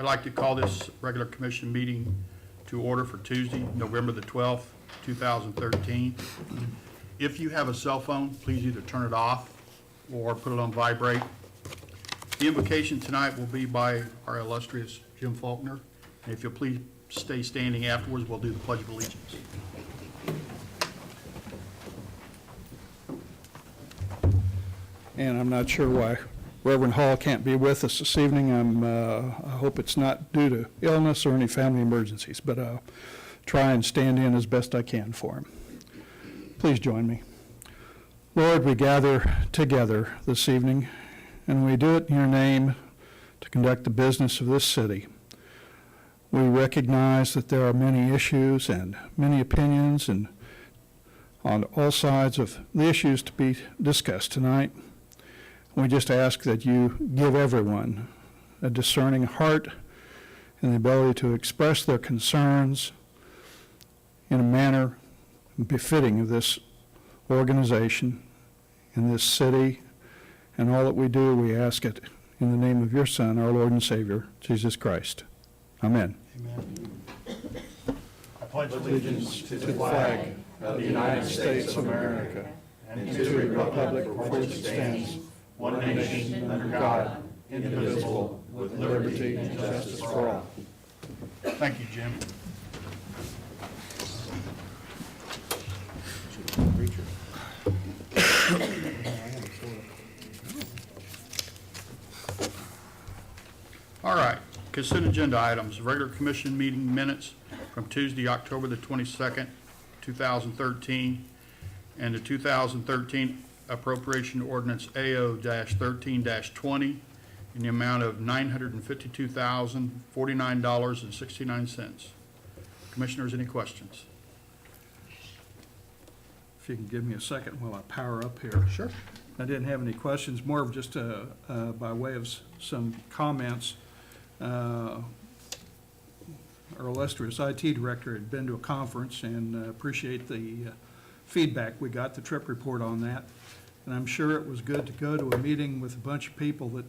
I'd like to call this regular commission meeting to order for Tuesday, November the 12th, 2013. If you have a cell phone, please either turn it off or put it on vibrate. The invocation tonight will be by our illustrious Jim Faulkner. And if you'll please stay standing afterwards, we'll do the Pledge of Allegiance. And I'm not sure why Reverend Hall can't be with us this evening. I hope it's not due to illness or any family emergencies, but I'll try and stand in as best I can for him. Please join me. Lord, we gather together this evening, and we do it in your name to conduct the business of this city. We recognize that there are many issues and many opinions and on all sides of the issues to be discussed tonight. We just ask that you give everyone a discerning heart and the ability to express their concerns in a manner befitting of this organization, in this city, and all that we do, we ask it in the name of your Son, our Lord and Savior, Jesus Christ. Amen. Amen. I pledge Allegiance to the flag of the United States of America and to the republic for which it stands, one nation, under God, indivisible, with liberty and justice for all. Thank you, Jim. All right, consent agenda items, regular commission meeting minutes from Tuesday, October the 22nd, 2013, and the 2013 appropriation ordinance AO-13-20 in the amount of $952,049.69. Commissioners, any questions? If you can give me a second while I power up here. Sure. I didn't have any questions, more of just by way of some comments. Our illustrious IT director had been to a conference and appreciate the feedback we got, the trip report on that. And I'm sure it was good to go to a meeting with a bunch of people that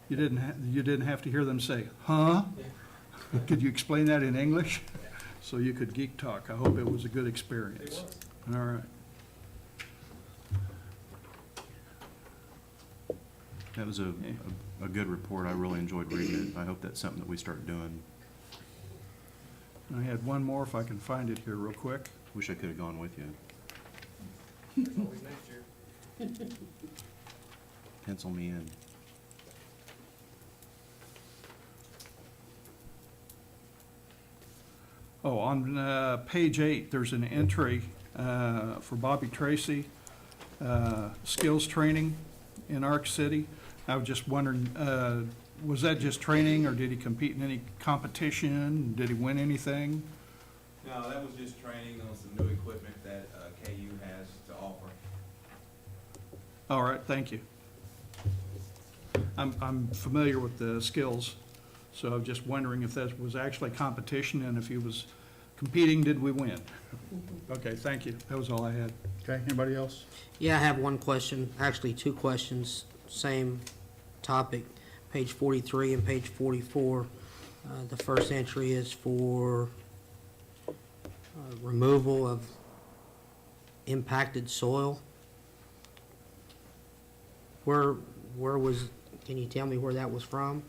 you didn't have to hear them say, huh? Could you explain that in English? So you could geek talk. I hope it was a good experience. All right. That was a good report. I really enjoyed reading it. I hope that's something that we start doing. I had one more if I can find it here real quick. Wish I could have gone with you. Always next year. Pencil me in. Oh, on page 8, there's an entry for Bobby Tracy, skills training in Arc City. I was just wondering, was that just training, or did he compete in any competition? Did he win anything? No, that was just training on some new equipment that KU has to offer. All right, thank you. I'm familiar with the skills, so I'm just wondering if that was actually competition, and if he was competing, did we win? Okay, thank you. That was all I had. Okay, anybody else? Yeah, I have one question, actually two questions, same topic, page 43 and page 44. The first entry is for removal of impacted soil. Where was, can you tell me where that was from?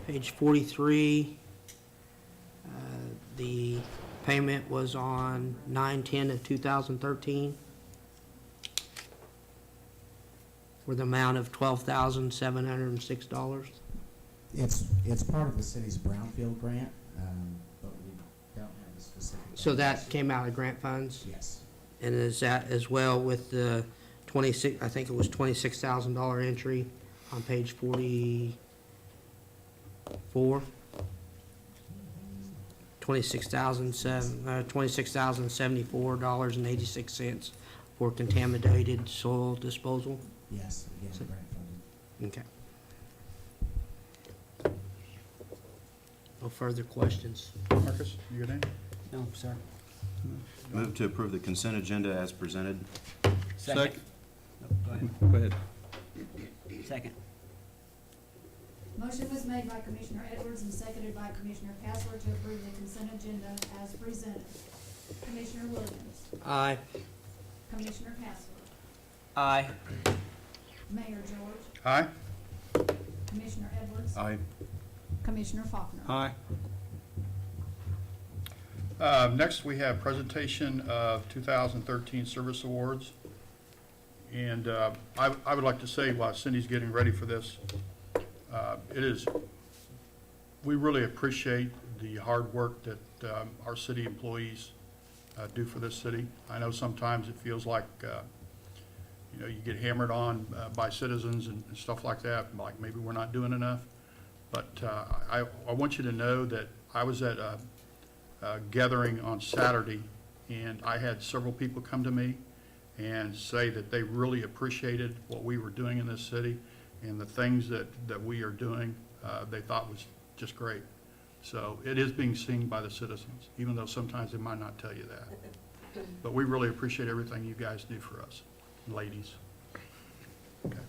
Page 43, the payment was on 9/10 of 2013 for the amount of $12,706. It's part of the city's brownfield grant, but we don't have the specific. So that came out of grant funds? Yes. And is that as well with the 26, I think it was $26,000 entry on page 44? $26,074.86 for contaminated soil disposal? Yes, again, grant funded. Okay. No further questions. Marcus, you got any? No, sir. Move to approve the consent agenda as presented. Second. Go ahead. Second. Motion was made by Commissioner Edwards and seconded by Commissioner Castler to approve the consent agenda as presented. Commissioner Williams, Aye. Commissioner Castler, Aye. Mayor George, Aye? Commissioner Edwards, Aye. Commissioner Faulkner. Aye. Next, we have presentation of 2013 Service Awards. And I would like to say, while Cindy's getting ready for this, we really appreciate the hard work that our city employees do for this city. I know sometimes it feels like, you get hammered on by citizens and stuff like that, like maybe we're not doing enough. But I want you to know that I was at a gathering on Saturday, and I had several people come to me and say that they really appreciated what we were doing in this city and the things that we are doing, they thought was just great. So it is being seen by the citizens, even though sometimes they might not tell you that. But we really appreciate everything you guys do for us, ladies. Okay.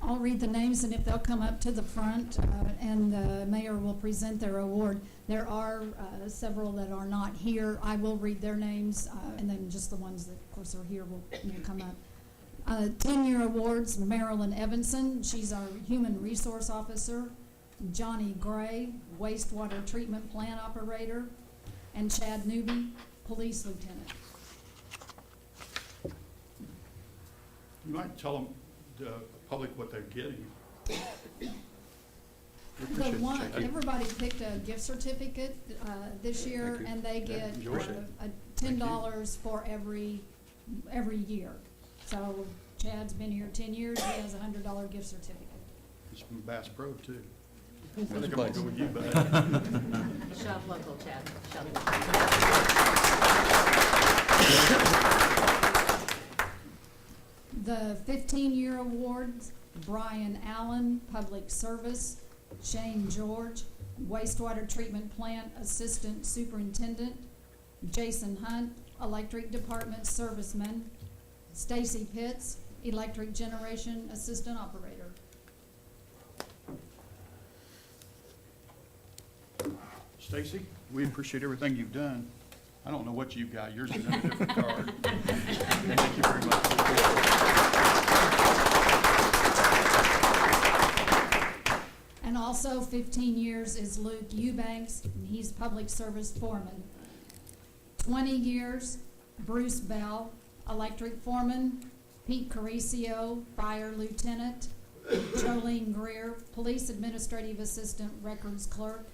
I'll read the names, and if they'll come up to the front, and the mayor will present their award. There are several that are not here. I will read their names, and then just the ones that, of course, are here will come up. 10-year awards, Marilyn Evanson, she's our Human Resource Officer. Johnny Gray, Wastewater Treatment Plant Operator. And Chad Newby, Police Lieutenant. You might tell them, the public, what they're getting. We The appreciate it. one, Thank you. everybody picked a gift certificate this year, Thank you. and they Yeah, get enjoy it. $10 for every year. So Chad's been here 10 years, he has a $100 gift certificate. It's from Bass Pro, too. I think I'm gonna go with you, bud. Shop local, Chad. Shop The 15-year awards, Brian Allen, Public Service. Shane George, Wastewater Treatment Plant Assistant Superintendent. Jason Hunt, Electric Department Serviceman. Stacy Pitts, Electric Generation Assistant Operator. Stacy, we appreciate everything you've done. I don't know what you've got. Yours is in a different card. Thank you very much. And also 15 years is Luke Eubanks, and he's Public Service Foreman. 20 years, Bruce Bell, Electric Foreman. Pete Caricio, Fire Lieutenant. Jolene Greer, Police Administrative Assistant, Records Clerk.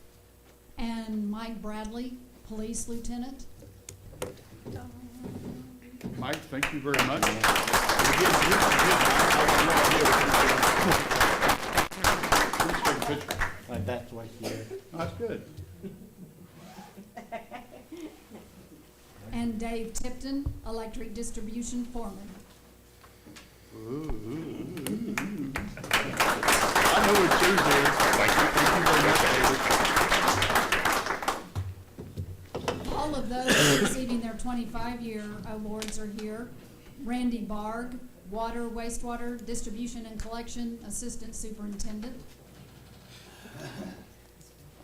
And Mike Bradley, Police Lieutenant. Mike, thank you very much. That's why here. That's good. And Dave Tipton, Electric Distribution Foreman. I know what yours is. Thank you very much, David. All of those receiving their 25-year awards are here. Randy Barg, Water, Wastewater, Distribution and Collection Assistant Superintendent.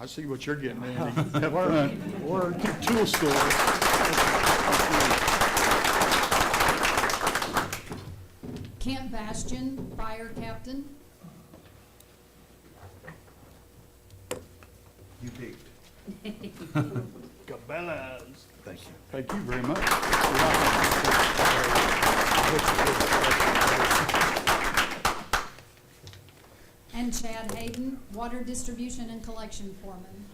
I see what you're getting, Andy. Have fun. Or tool store. Kent Bastian, Fire Captain. You picked. Cabela's. Thank you. Thank you very much. And Chad Hayden, Water Distribution and Collection Foreman.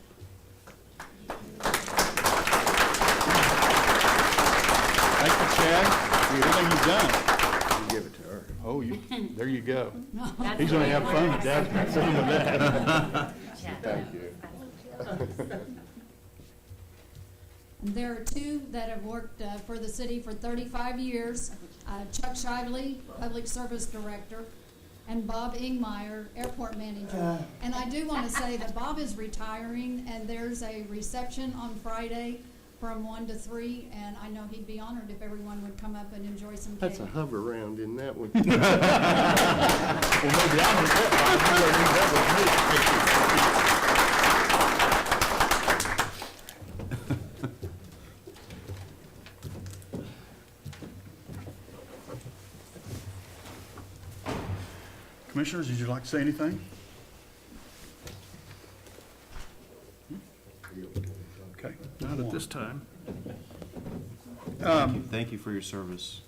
Thank you, Chad, for everything you've done. You give it to her. Oh, there you go. That's He's the gonna way have it fun works. with that. Send him with that. Chad. Thank you. And there are two that have worked for the city for 35 years. Chuck Shively, Public Service Director, and Bob Ingmeyer, Airport Manager. And I do want to say that Bob is retiring, and there's a reception on Friday from 1 to 3, and I know he'd be honored if everyone would come up and enjoy some cake. That's a hover round in that one. Commissioners, would you like to say anything? Okay. Not at this time. Thank you for your service.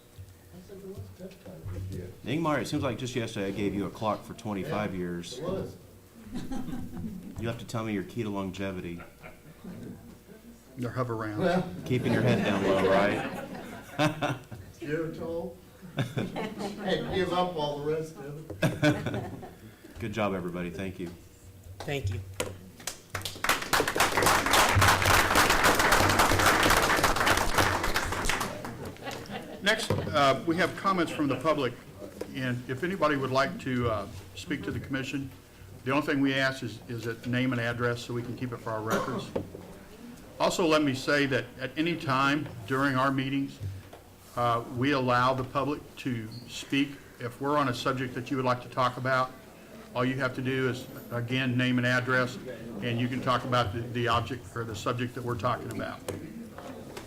Ingmar, it seems like just yesterday I gave you a clock for 25 years. You have to tell me your key to longevity. They're hover round. Keeping your head down low, right? You're told. And give up all the rest of it. Good job, everybody. Thank you. Thank you. Next, we have comments from the public, and if anybody would like to speak to the commission, the only thing we ask is that name and address so we can keep it for our records. Also, let me say that at any time during our meetings, we allow the public to speak. If we're on a subject that you would like to talk about, all you have to do is, again, name and address, and you can talk about the object or the subject that we're talking about.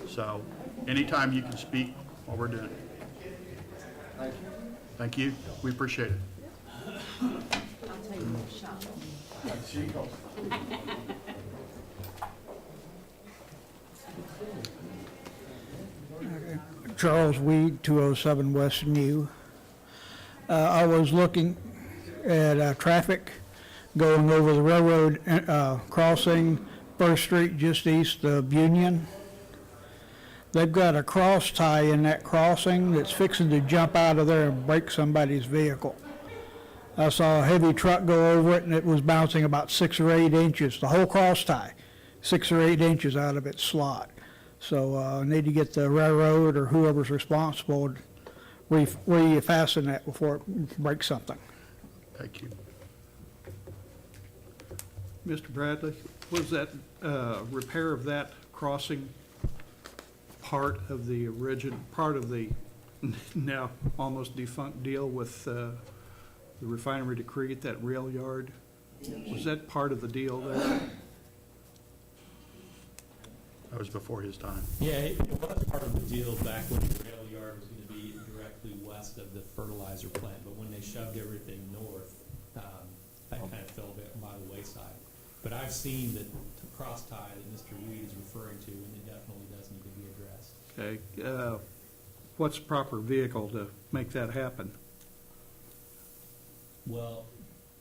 So, anytime you can speak while we're doing it. Thank you. We appreciate it. I'll tell you what, shop. Charles Weed, 207 West New. I was looking at traffic going over the railroad crossing, First Street just east of Union. They've got a cross tie in that crossing that's fixing to jump out of there and break somebody's vehicle. I saw a heavy truck go over it and it was bouncing about 6 or 8 inches, the whole cross tie, 6 or 8 inches out of its slot. So I need to get the railroad or whoever's responsible to refasten that before it breaks something. Thank you. Mr. Bradley, was that repair of that crossing part of the now almost defunct deal with the refinery to create that rail yard? Was that part of the deal there? That was before his time. Yeah, it was part of the deal back when the rail yard was going to be directly west of the fertilizer plant, but when they shoved everything north, that kind of fell a bit by the wayside. But I've seen the cross tie that Mr. Weed is referring to, and it definitely does need to be addressed. Okay, what's the proper vehicle to make that happen? Well,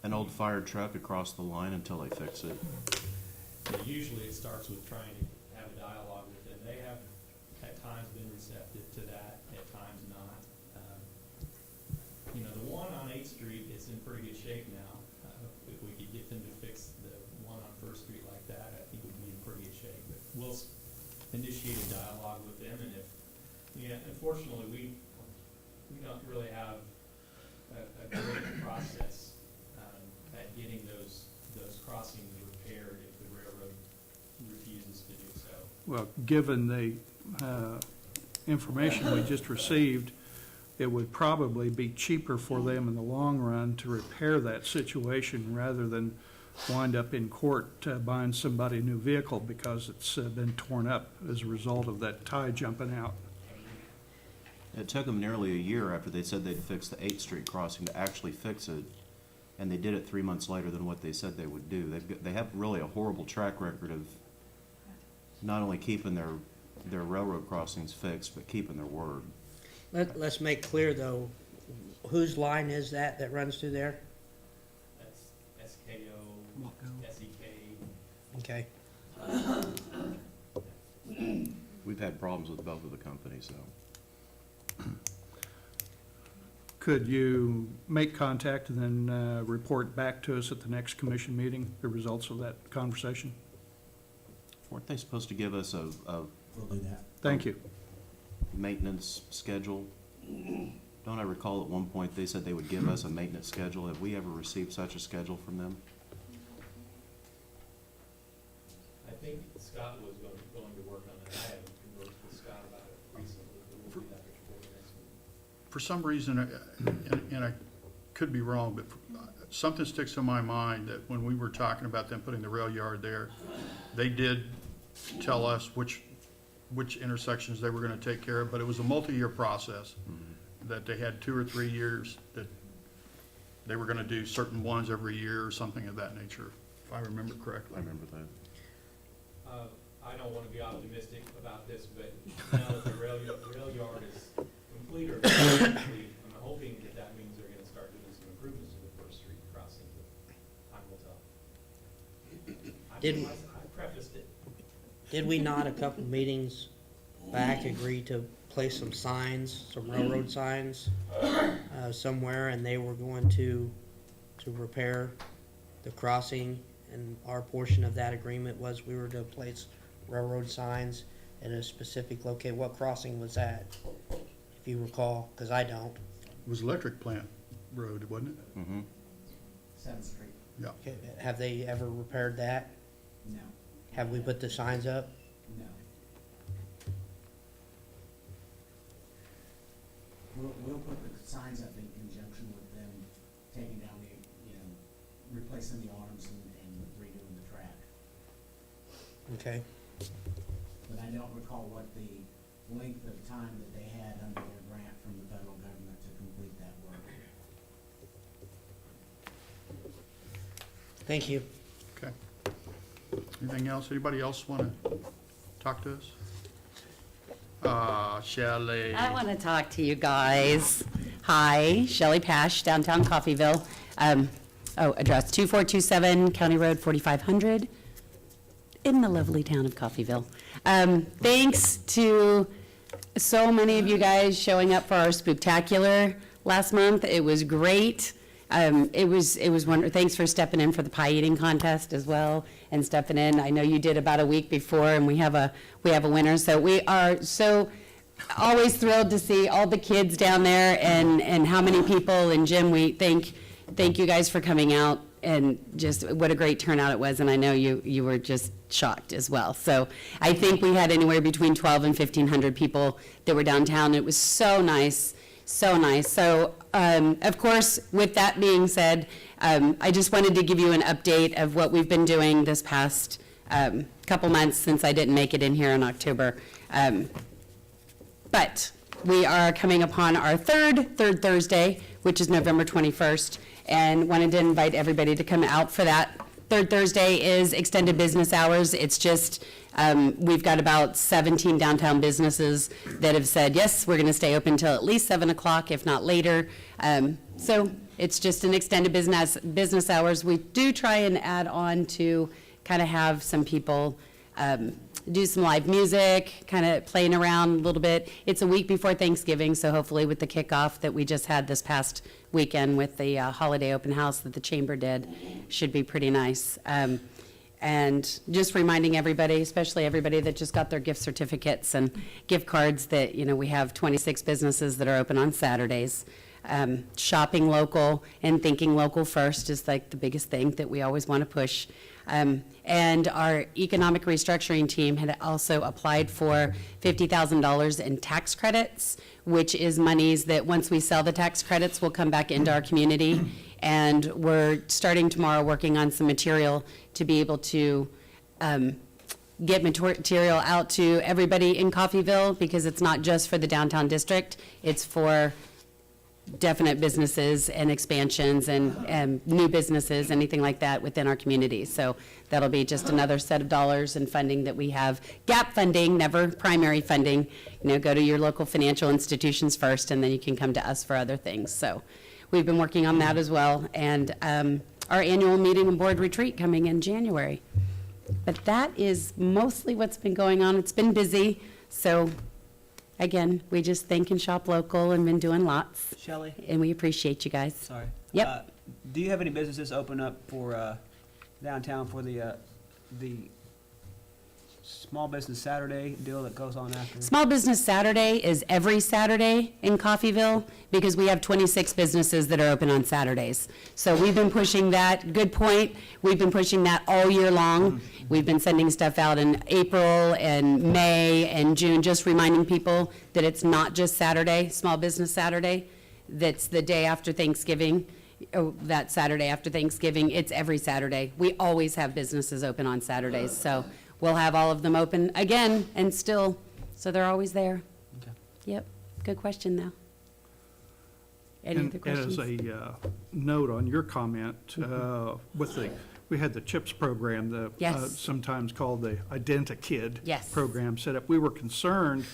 An old fire truck across the line until they fix it. usually it starts with trying to have a dialogue with them. They have at times been receptive to that, at times not. The one on 8th Street is in pretty good shape now. If we could get them to fix the one on First Street like that, I think we'd be in pretty good shape. But we'll initiate a dialogue with them, and unfortunately, we don't really have a great process at getting those crossings repaired if the railroad refuses to do so. Well, given the information we just received, it would probably be cheaper for them in the long run to repair that situation rather than wind up in court buying somebody a new vehicle because it's been torn up as a result of that tie jumping out. It took them nearly a year after they said they'd fix the 8th Street crossing to actually fix it, and they did it 3 months later than what they said they would do. They have really a horrible track record of not only keeping their railroad crossings fixed, but keeping their word. Let's make clear, though, whose line is that runs through there? That's SKO, SEK. Okay. We've had problems with both of the companies, though. Could you make contact and then report back to us at the next commission meeting, the results of that conversation? Weren't they supposed to give us a We'll do that. Thank you. maintenance schedule? Don't I recall at one point they said they would give us a maintenance schedule? Have we ever received such a schedule from them? I think Scott was going to work on it. I haven't conversed with Scott about it recently, but we'll do that before the next meeting. For some reason, and I could be wrong, but something sticks in my mind that when we were talking about them putting the rail yard there, they did tell us which intersections they were gonna take care of, but it was a multi-year process. That they had 2 or 3 years that they were gonna do certain ones every year or something of that nature, if I remember correctly. I remember that. I don't want to be optimistic about this, but now that the rail yard is complete or complete, I'm hoping that that means they're going to start doing some improvements to the First Street crossing, but time will tell. I prefaced it. Did we not, a couple meetings back, agree to place some signs, some railroad signs, somewhere, and they were going to repair the crossing, and our portion of that agreement was we were to place railroad signs at a specific location. What crossing was that, if you recall? Because I don't. It was Electric Plant Road, wasn't it? Mm-hmm. 7th Street, Yeah. Okay, have they ever repaired that? no, Have we put the signs up? no. We'll put the signs up in conjunction with them taking down replacing the arms and redoing the track. Okay. But I don't recall what the length of time that they had under their grant from the federal government to complete that work. Thank you. Okay. Anything else? Anybody else wanna talk to us? Shelley. I want to talk to you guys. Hi, Shelley Pash, downtown Coffeyville. Address 2427 County Road 4500 in the lovely town of Coffeyville. Thanks to so many of you guys showing up for our spooktacular last month. It was great. It was wonderful. Thanks for stepping in for the pie eating contest as well, and stepping in. I know you did about a week before, and we have a winner. So we are so always thrilled to see all the kids down there, and how many people. And Jim, we thank you guys for coming out, and just what a great turnout it was. And I know you were just shocked as well. So I think we had anywhere between 12 and 1,500 people that were downtown. It was so nice. So nice. So, of course, with that being said, I just wanted to give you an update of what we've been doing this past couple months since I didn't make it in here in October. But we are coming upon our third Thursday, which is November 21st, and wanted to invite everybody to come out for that. Third Thursday is extended business hours. It's just, we've got about 17 downtown businesses that have said, yes, we're going to stay open till at least 7 o'clock, if not later. So it's just an extended business hours. We do try and add on to kind of have some people do some live music, kind of playing around a little bit. It's a week before Thanksgiving, so hopefully with the kickoff that we just had this past weekend with the holiday open house that the chamber did, should be pretty nice. And just reminding everybody, especially everybody that just got their gift certificates and gift cards, that, you know, we have 26 businesses that are open on Saturdays. Shopping local and thinking local first is like the biggest thing that we always want to push. And our economic restructuring team had also applied for $50,000 in tax credits, which is monies that once we sell the tax credits will come back into our community. And we're starting tomorrow working on some material to be able to get material out to everybody in Coffeyville, because it's not just for the downtown district, it's for definite businesses and expansions and new businesses, anything like that within our community. So that'll be just another set of dollars and funding that we have. Gap funding, never primary funding. You know, go to your local financial institutions first, and then you can come to us for other things. So we've been working on that as well. And our annual meeting and board retreat coming in January. But that is mostly what's been going on. It's been busy. So again, we just think and shop local and been doing lots. Shelley, And we appreciate you guys. sorry. Yep. Do you have any businesses open up for downtown for the Small Business Saturday deal that goes on after? Small Business Saturday is every Saturday in Coffeyville because we have 26 businesses that are open on Saturdays. So we've been pushing that, good point, we've been pushing that all year long. We've been sending stuff out in April and May and June, just reminding people that it's not just Saturday, Small Business Saturday, that's the day after Thanksgiving, that Saturday after Thanksgiving, it's every Saturday. We always have businesses open on Saturdays, so we'll have all of them open again and still, so they're always there. Okay. Yep, good question though. Any other questions? As a note on your comment, we had the CHIPS program, Yes. sometimes called the IdentiKid Yes. program set up. We were concerned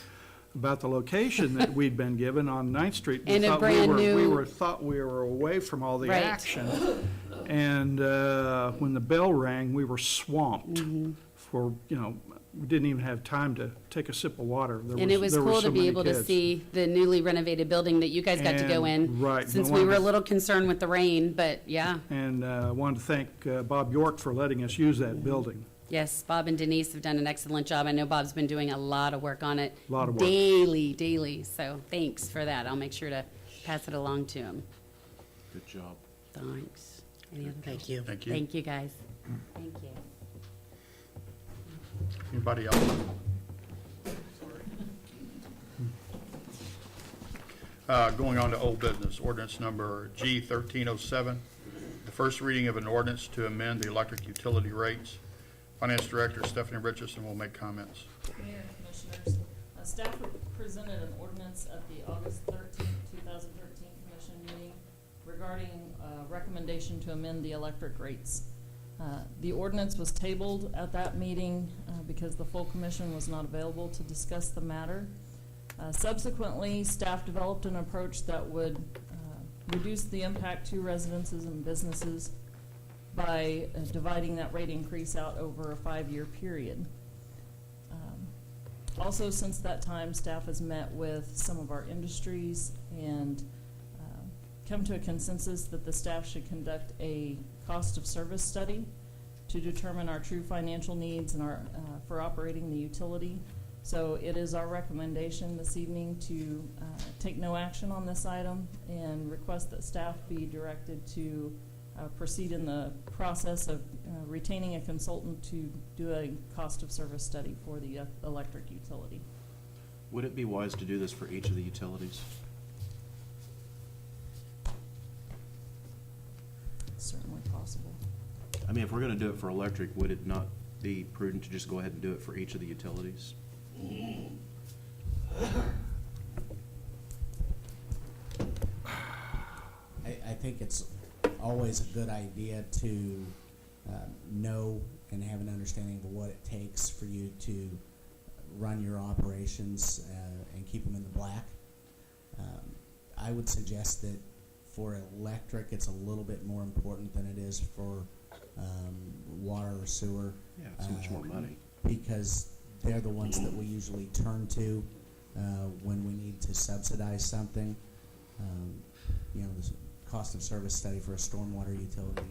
about the location that we'd been given on 9th Street. And a thought brand new- thought we were away from all the Right. action. And when the bell rang, we were swamped for, we didn't even have time to take a sip of water. And it was there were cool so to be many able to kids. see the newly renovated building that you guys got to go in. And, right, Since I we wanted were a to- little concerned with the rain, but yeah. And I wanted to thank Bob York for letting us use that building. Yes, Bob and Denise have done an excellent job. I know Bob's been doing a lot of work on it. Lot of work. Daily, so thanks for that. I'll make sure to pass it along to him. Good job. Thanks. Any other Thank questions? you. Thank you. Thank you, guys. Thank you. Anybody else? Going on to old business, ordinance number G 1307, the first reading of an ordinance to amend the electric utility rates. Finance Director Stephanie Richardson will make comments. Mayor and Commissioners, staff presented an ordinance at the August 13, 2013 Commission meeting regarding recommendation to amend the electric rates. The ordinance was tabled at that meeting because the full commission was not available to discuss the matter. Subsequently, staff developed an approach that would reduce the impact to residences and businesses by dividing that rate increase out over a 5-year period. Also, since that time, staff has met with some of our industries and come to a consensus that the staff should conduct a cost of service study to determine our true financial needs and our for operating the utility. So it is our recommendation this evening to take no action on this item and request that staff be directed to proceed in the process of retaining a consultant to do a cost of service study for the electric utility. Would it be wise to do this for each of the utilities? It's certainly possible. I mean, if we're gonna do it for electric, would it not be prudent to just go ahead and do it for each of the utilities? I think it's always a good idea to know and have an understanding of what it takes for you to run your operations and keep them in the black. I would suggest that for electric, it's a little bit more important than it is for water or sewer. Yeah, so much more money. Because they're the ones that we usually turn to when we need to subsidize something. The cost of service study for a stormwater utility,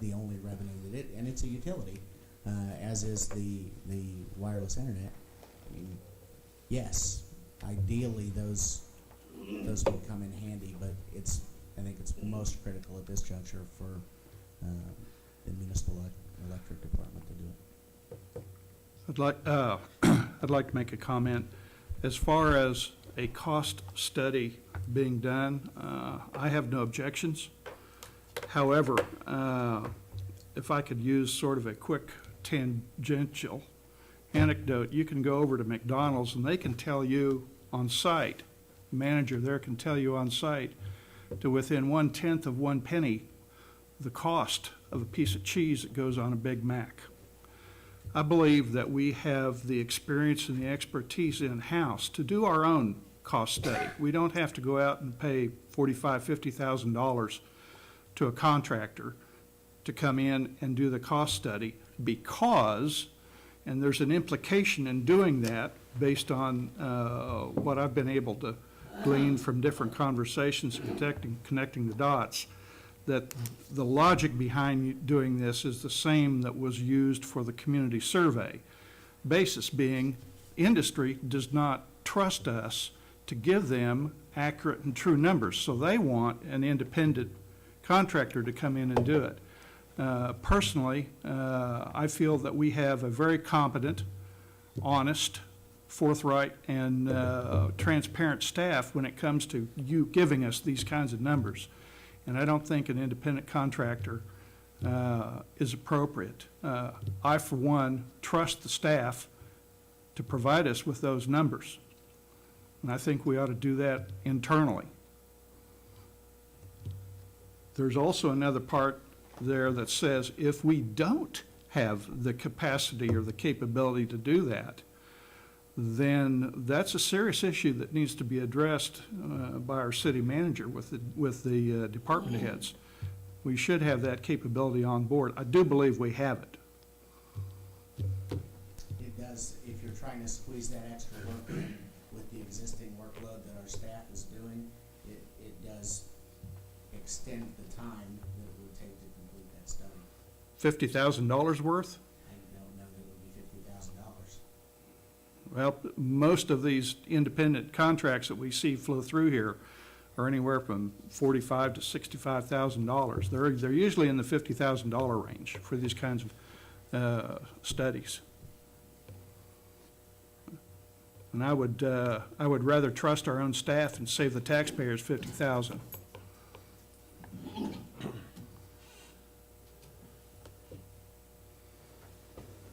the only revenue that and it's a utility, as is the wireless internet. I mean, yes, ideally those would come in handy, but I think it's most critical at this juncture for the municipal electric department to do it. I'd like to make a comment. As far as a cost study being done, I have no objections. However, if I could use sort of a quick tangential anecdote, you can go over to McDonald's and they can tell you on site, the manager there can tell you on site, to within 1/10 of 1 penny, the cost of a piece of cheese that goes on a Big Mac. I believe that we have the experience and the expertise in-house to do our own cost study. We don't have to go out and pay $45,000, $50,000 to a contractor to come in and do the cost study because, and there's an implication in doing that based on what I've been able to glean from different conversations and connecting the dots, that the logic behind doing this is the same that was used for the community survey. basis being industry does not trust us to give them accurate and true numbers, so they want an independent contractor to come in and do it. Personally, I feel that we have a very competent, honest, forthright, and transparent staff when it comes to you giving us these kinds of numbers. And I don't think an independent contractor is appropriate. I, for one, trust the staff to provide us with those numbers. And I think we ought to do that internally. There's also another part there that says if we don't have the capacity or the capability to do that, then that's a serious issue that needs to be addressed by our city manager with the department heads. We should have that capability on board. I do believe we have it. It does, if you're trying to squeeze that extra work in with the existing workload that our staff is doing, it does extend the time that it would take to complete that study. $50,000 worth? I don't know that it would be $50,000. Well, most of these independent contracts that we see flow through here are anywhere from $45,000 to $65,000. They're usually in the $50,000 range for these kinds of studies. And I would rather trust our own staff and save the taxpayers $50,000.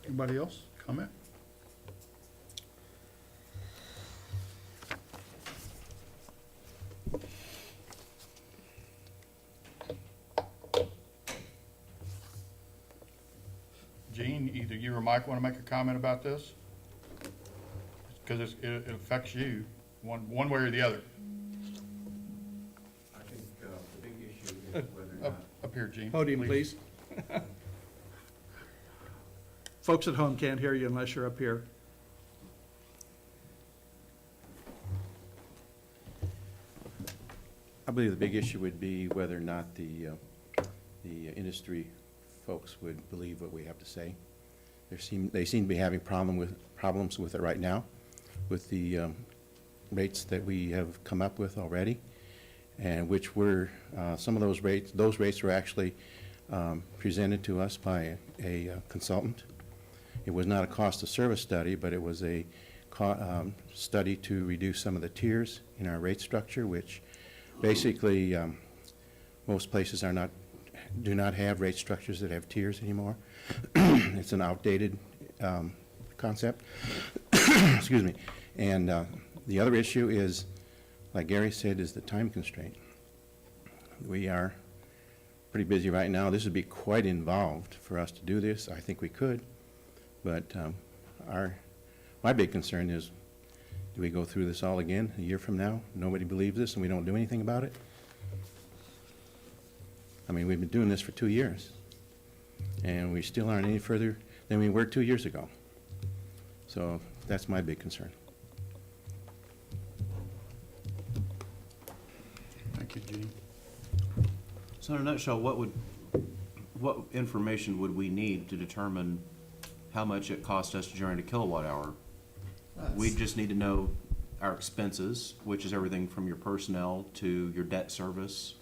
Anybody else comment? Gene, either you or Mike want to make a comment about this? Because it affects you, one way or the other. I think the big issue is whether or not. Up here, Gene. Podium, please. Folks at home can't hear you unless you're up here. I believe the big issue would be whether or not the industry folks would believe what we have to say. They seem to be having problems with it right now, with the rates that we have come up with already, and which were some of those rates were actually presented to us by a consultant. It was not a cost of service study, but it was a study to reduce some of the tiers in our rate structure, which basically most places do not have rate structures that have tiers anymore. It's an outdated concept. Excuse me. And the other issue is, like Gary said, is the time constraint. We are pretty busy right now. This would be quite involved for us to do this. I think we could, but my big concern is, do we go through this all again a year from now? Nobody believes this and we don't do anything about it? I mean, we've been doing this for 2 years, and we still aren't any further than we were 2 years ago. So that's my big concern. Thank you, Gene. So in a nutshell, what information would we need to determine how much it costs us to generate a kilowatt hour? We just need to know our expenses, which is everything from your personnel to your debt service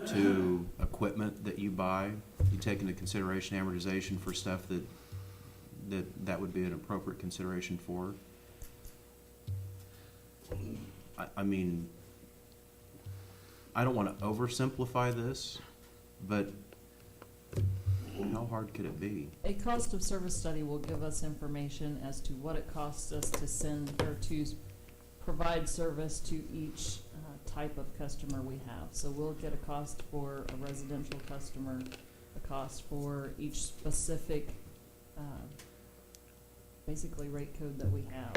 to equipment that you buy. You take into consideration amortization for stuff that would be an appropriate consideration for. I mean, I don't want to oversimplify this, but how hard could it be? A cost of service study will give us information as to what it costs us to send or to provide service to each type of customer we have. So we'll get a cost for a residential customer, a cost for each specific, basically rate code that we have.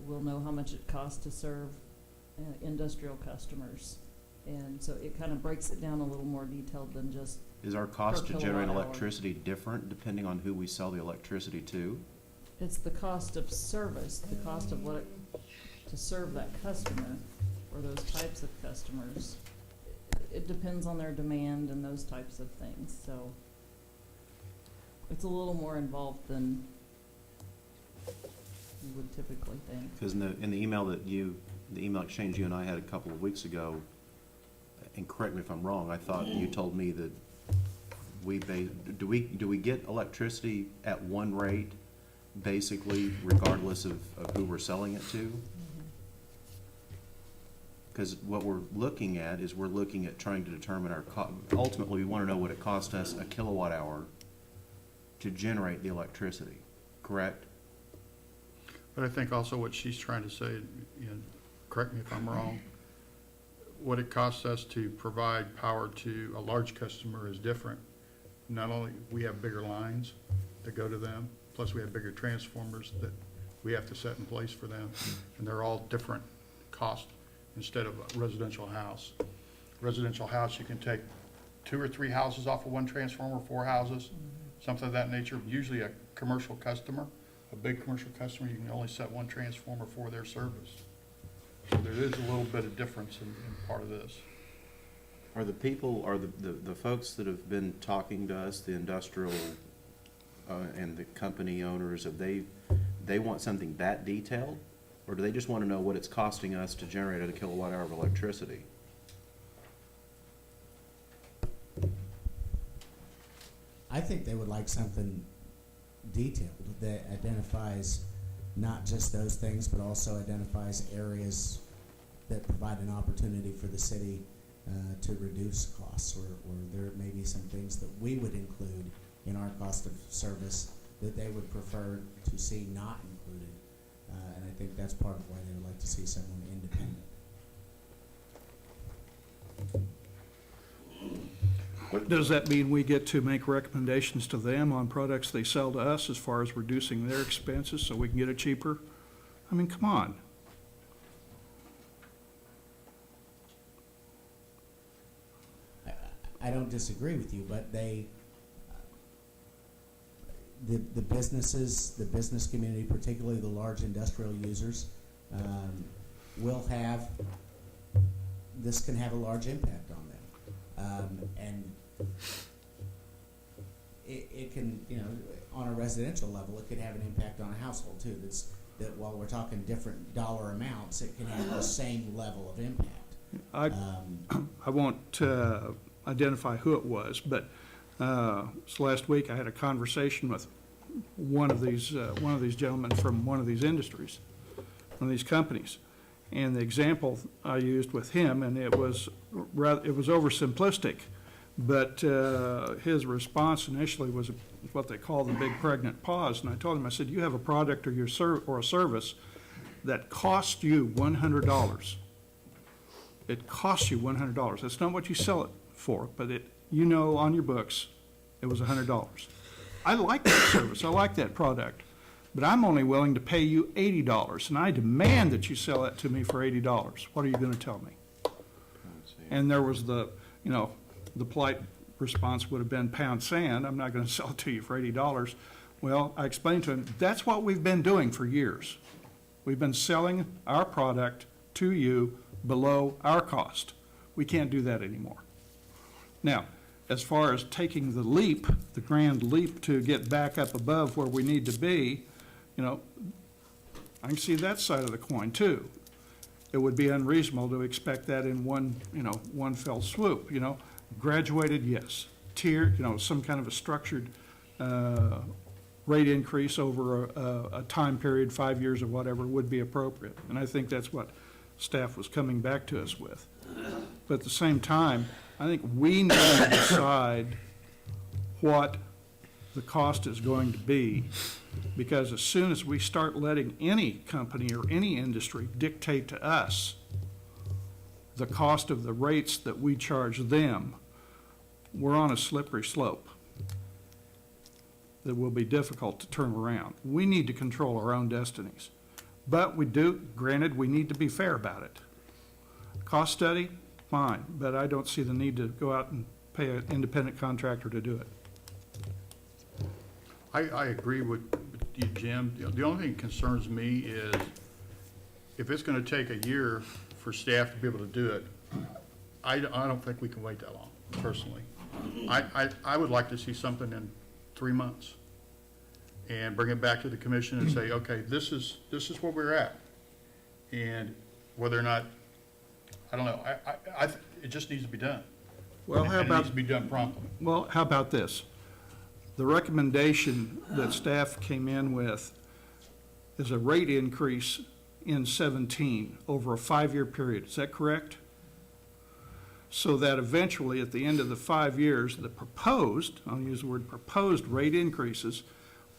We'll know how much it costs to serve industrial customers. And so it kind of breaks it down a little more detailed than just Is our cost to per generate kilowatt hour. electricity different depending on who we sell the electricity to? It's the cost of service, the cost of what it, to serve that customer or those types of customers. It depends on their demand and those types of things, so it's a little more involved than you would typically think. Because in the email the email exchange you and I had a couple of weeks ago, and correct me if I'm wrong, I thought you told me that do we get electricity at one rate, basically regardless of who we're selling it to? Because what we're looking at is we're looking at trying to determine ultimately, we want to know what it costs us a kilowatt hour to generate the electricity, correct? But I think also what she's trying to say, and correct me if I'm wrong, what it costs us to provide power to a large customer is different. Not only, we have bigger lines that go to them, plus we have bigger transformers that we have to set in place for them, and they're all different cost instead of a residential house. Residential house, you can take 2 or 3 houses off of one transformer, 4 houses, something of that nature. Usually a commercial customer, a big commercial customer, you can only set 1 transformer for their service. So there is a little bit of difference in part of this. Are the people, the folks that have been talking to us, the industrial and the company owners, they want something that detailed? Or do they just want to know what it's costing us to generate a kilowatt hour of electricity? I think they would like something detailed that identifies not just those things, but also identifies areas that provide an opportunity for the city to reduce costs, or there may be some things that we would include in our cost of service that they would prefer to see not included. And I think that's part of why they would like to see someone independent. Does that mean we get to make recommendations to them on products they sell to us as far as reducing their expenses so we can get it cheaper? I mean, come on. I don't disagree with you, but the businesses, the business community, particularly the large industrial users, will have, this can have a large impact on them. And it can, on a residential level, it could have an impact on a household too. That while we're talking different dollar amounts, it can have the same level of impact. I won't identify who it was, but so last week I had a conversation with one of these gentlemen from one of these industries, one of these companies, and the example I used with him, and it was oversimplistic, but his response initially was what they call the big pregnant pause, and I told him, I said, you have a product or a service that costs you $100. It costs you $100. That's not what you sell it for, but on your books, it was $100. I like that service, I like that product, but I'm only willing to pay you $80, and I demand that you sell that to me for $80. What are you gonna tell me? And there was the polite response would have been pound sand, I'm not gonna sell it to you for $80. Well, I explained to him, that's what we've been doing for years. We've been selling our product to you below our cost. We can't do that anymore. Now, as far as taking the leap, the grand leap to get back up above where we need to be, I can see that side of the coin too. It would be unreasonable to expect that in one fell swoop, Graduated, yes. Tier, some kind of a structured rate increase over a time period, 5 years or whatever, would be appropriate. And I think that's what staff was coming back to us with. But at the same time, I think we need to decide what the cost is going to be, because as soon as we start letting any company or any industry dictate to us the cost of the rates that we charge them, we're on a slippery slope that will be difficult to turn around. We need to control our own destinies. But granted, we need to be fair about it. Cost study, fine, but I don't see the need to go out and pay an independent contractor to do it. I agree with you, Jim. The only thing that concerns me is if it's gonna take a year for staff to be able to do it, I don't think we can wait that long, personally. I would like to see something in 3 months. and bring it back to the commission and say, okay, this is where we're at. And whether or not, I don't know, it just needs to be done. Well, how And it needs about, to be done promptly. well, how about this? The recommendation that staff came in with is a rate increase in 17 over a 5-year period. Is that correct? So that eventually, at the end of the 5 years, the proposed, I'll use the word proposed rate increases,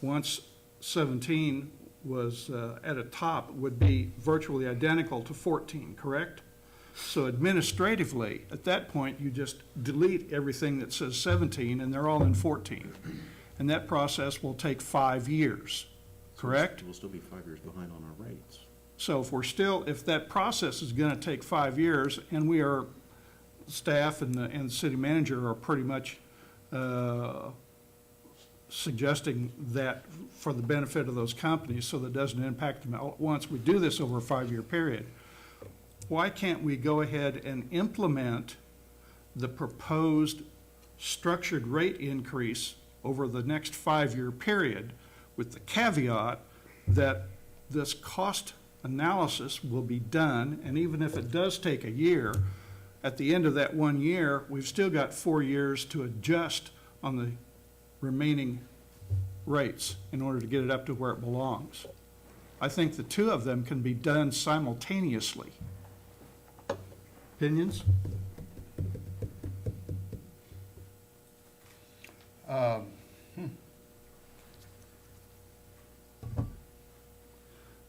once 17 was at a top, would be virtually identical to 14, correct? So administratively, at that point, you just delete everything that says 17, and they're all in 14. And that process will take 5 years, correct? We'll still be 5 years behind on our rates. So if that process is gonna take 5 years, and we are, staff and the city manager are pretty much suggesting that for the benefit of those companies, so that it doesn't impact them all at once, we do this over a 5-year period. Why can't we go ahead and implement the proposed structured rate increase over the next 5-year period with the caveat that this cost analysis will be done, and even if it does take a year, at the end of that 1 year, we've still got 4 years to adjust on the remaining rates in order to get it up to where it belongs. I think the two of them can be done simultaneously. Opinions?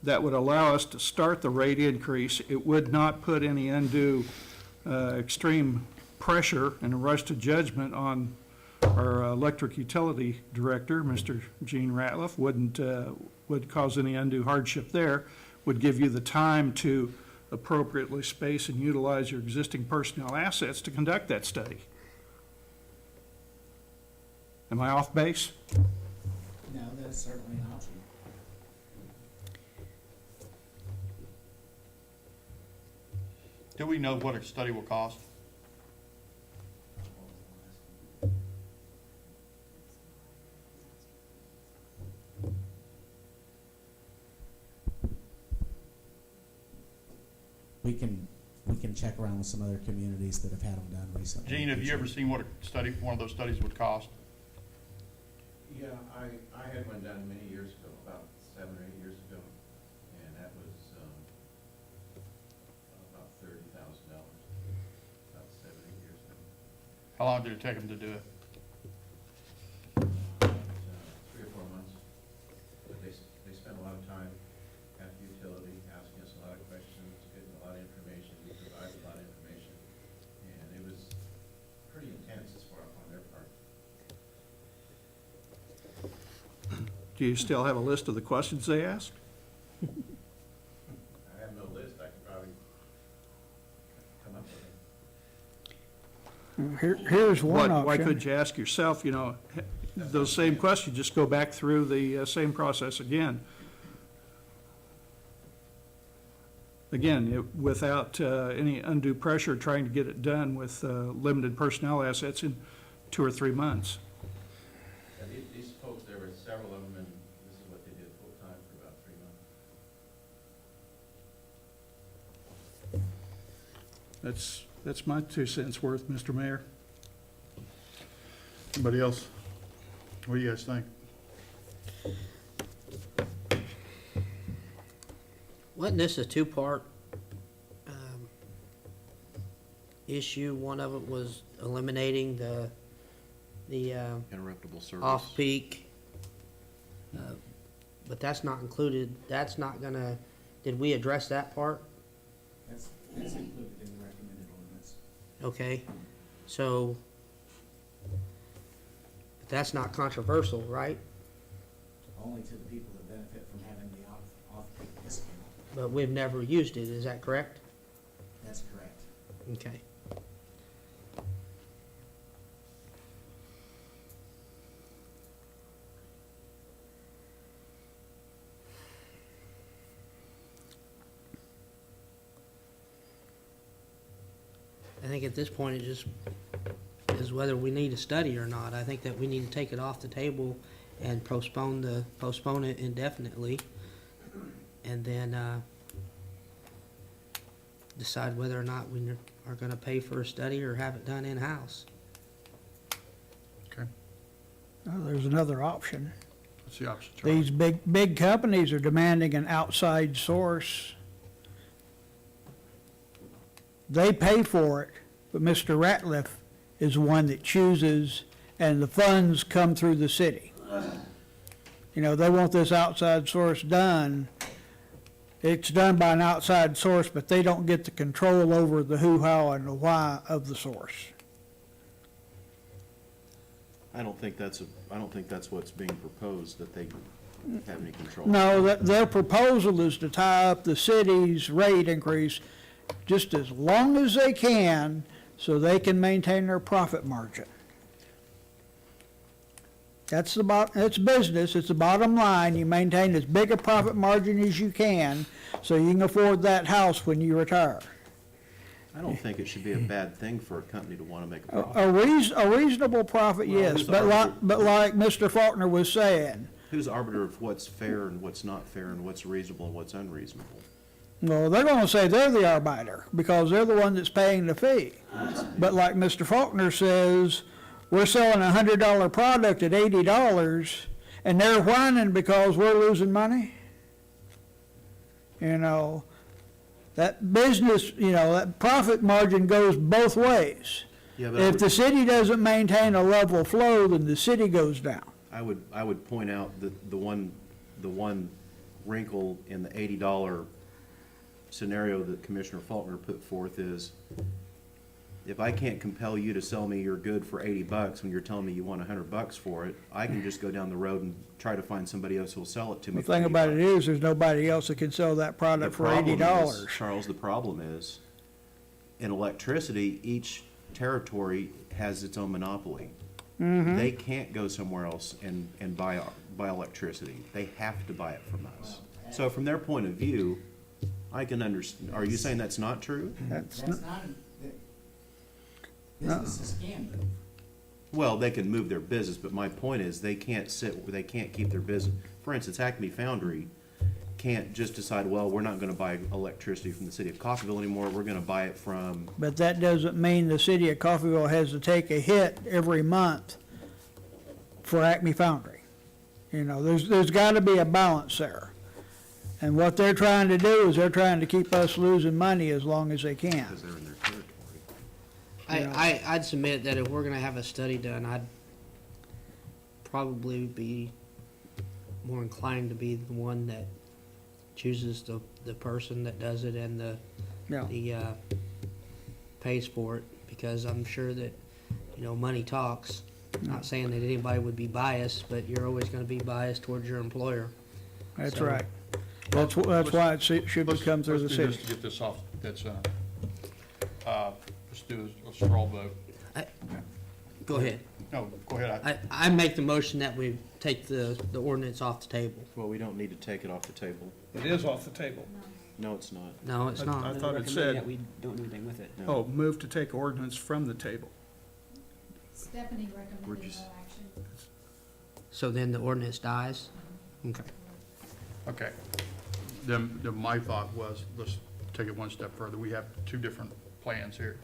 That would allow us to start the rate increase. It would not put any undue extreme pressure and a rush to judgment on our electric utility director, Mr. Gene Ratliff. Wouldn't cause any undue hardship there. Would give you the time to appropriately space and utilize your existing personnel assets to conduct that study. Am I off base? No, that's certainly an option. Do we know what a study will cost? We can check around with some other communities that have had them done recently. Gene, have you ever seen what one of those studies would cost? Yeah, I had one done many years ago, about 7 or 8 years ago, and that was about $30,000, about 7 or 8 years ago. How long did it take them to do it? 3 or 4 months. But they spent a lot of time at the utility, asking us a lot of questions, getting a lot of information. We provided a lot of information, and it was pretty intense as far on their part. Do you still have a list of the questions they asked? I have no list. I could probably come up with it. Here's one option. Why couldn't you ask yourself, those same questions, just go back through the same process again? Again, without any undue pressure, trying to get it done with limited personnel assets in 2 or 3 months. Yeah, these folks, there were several of them, and this is what they did full-time for about 3 months. That's my 2 cents worth, Mr. Mayor. Anybody else? What do you guys think? Wasn't this a two-part issue? One of it was eliminating the Interruptible service. off-peak, but that's not included, that's not gonna, did we address that part? That's included in the recommended ordinance. Okay, so, but that's not controversial, right? Only to the people that benefit from having the off-peak discount. But we've never used it, is that correct? That's correct. Okay. I think at this point, it just is whether we need a study or not. I think that we need to take it off the table and postpone it indefinitely, and then, decide whether or not we are gonna pay for a study or have it done in-house. Okay, There's another option. what's the option, Charlie? These big companies are demanding an outside source. They pay for it, but Mr. Ratliff is the one that chooses, and the funds come through the city. You know, they want this outside source done. It's done by an outside source, but they don't get the control over the who, how, and the why of the source. I don't think that's what's being proposed, that they have any control. No, their proposal is to tie up the city's rate increase just as long as they can, so they can maintain their profit margin. It's business, it's the bottom line. You maintain as big a profit margin as you can, so you can afford that house when you retire. I don't think it should be a bad thing for a company to want to make a profit. A reasonable profit, Well, yes, who's but like Mr. Faulkner was saying, Who's the arbiter of what's fair and what's not fair and what's reasonable and what's unreasonable? well, they're gonna say they're the arbiter, because they're the one that's paying the fee. But like Mr. Faulkner says, we're selling a $100 product at $80, and they're whining because we're losing money. You know, that business, that profit margin goes both ways. Yeah, but If the city doesn't maintain a level flow, then the city goes down. I would point out that the one wrinkle in the $80 scenario that Commissioner Faulkner put forth is, if I can't compel you to sell me your good for $80 when you're telling me you want $100 for it, I can just go down the road and try to find somebody else who'll sell it to me. The for thing about it $80. is, there's nobody else that can sell that The product for problem $80. is, Charles, the problem is, in electricity, each territory has its own monopoly. They can't go somewhere else and buy electricity. They have to buy it from us. So from their point of view, I can understand. Are you saying that's not true? That's not, businesses can move. Well, they can move their business, but my point is, they can't keep their business. For instance, Acme Foundry can't just decide, well, we're not gonna buy electricity from the city of Coffeyville anymore, we're gonna buy it from, But that doesn't mean the city of Coffeyville has to take a hit every month for Acme Foundry. There's gotta be a balance there. And what they're trying to do is they're trying to keep us losing money as long as they can. because they're in their territory. I'd submit that if we're gonna have a study done, I'd probably be more inclined to be the one that chooses the person that does it and Yeah. pays for it, because I'm sure that, money talks. Not saying that anybody would be biased, but you're always gonna be biased towards your employer. That's So- right. That's why it should come through the Let's do city. this to get this off, let's do a straw vote. Go ahead. No, go ahead. I make the motion that we take the ordinance off the table. Well, we don't need to take it off the table. It is off the table. No, it's not. No, it's I not. thought it Recommend said, that we don't do anything with it. No. oh, move to take ordinance from the table. Stephanie recommended no just- action. So then the ordinance dies? Okay. Okay. Then my thought was, let's take it one step further. We have two different plans here.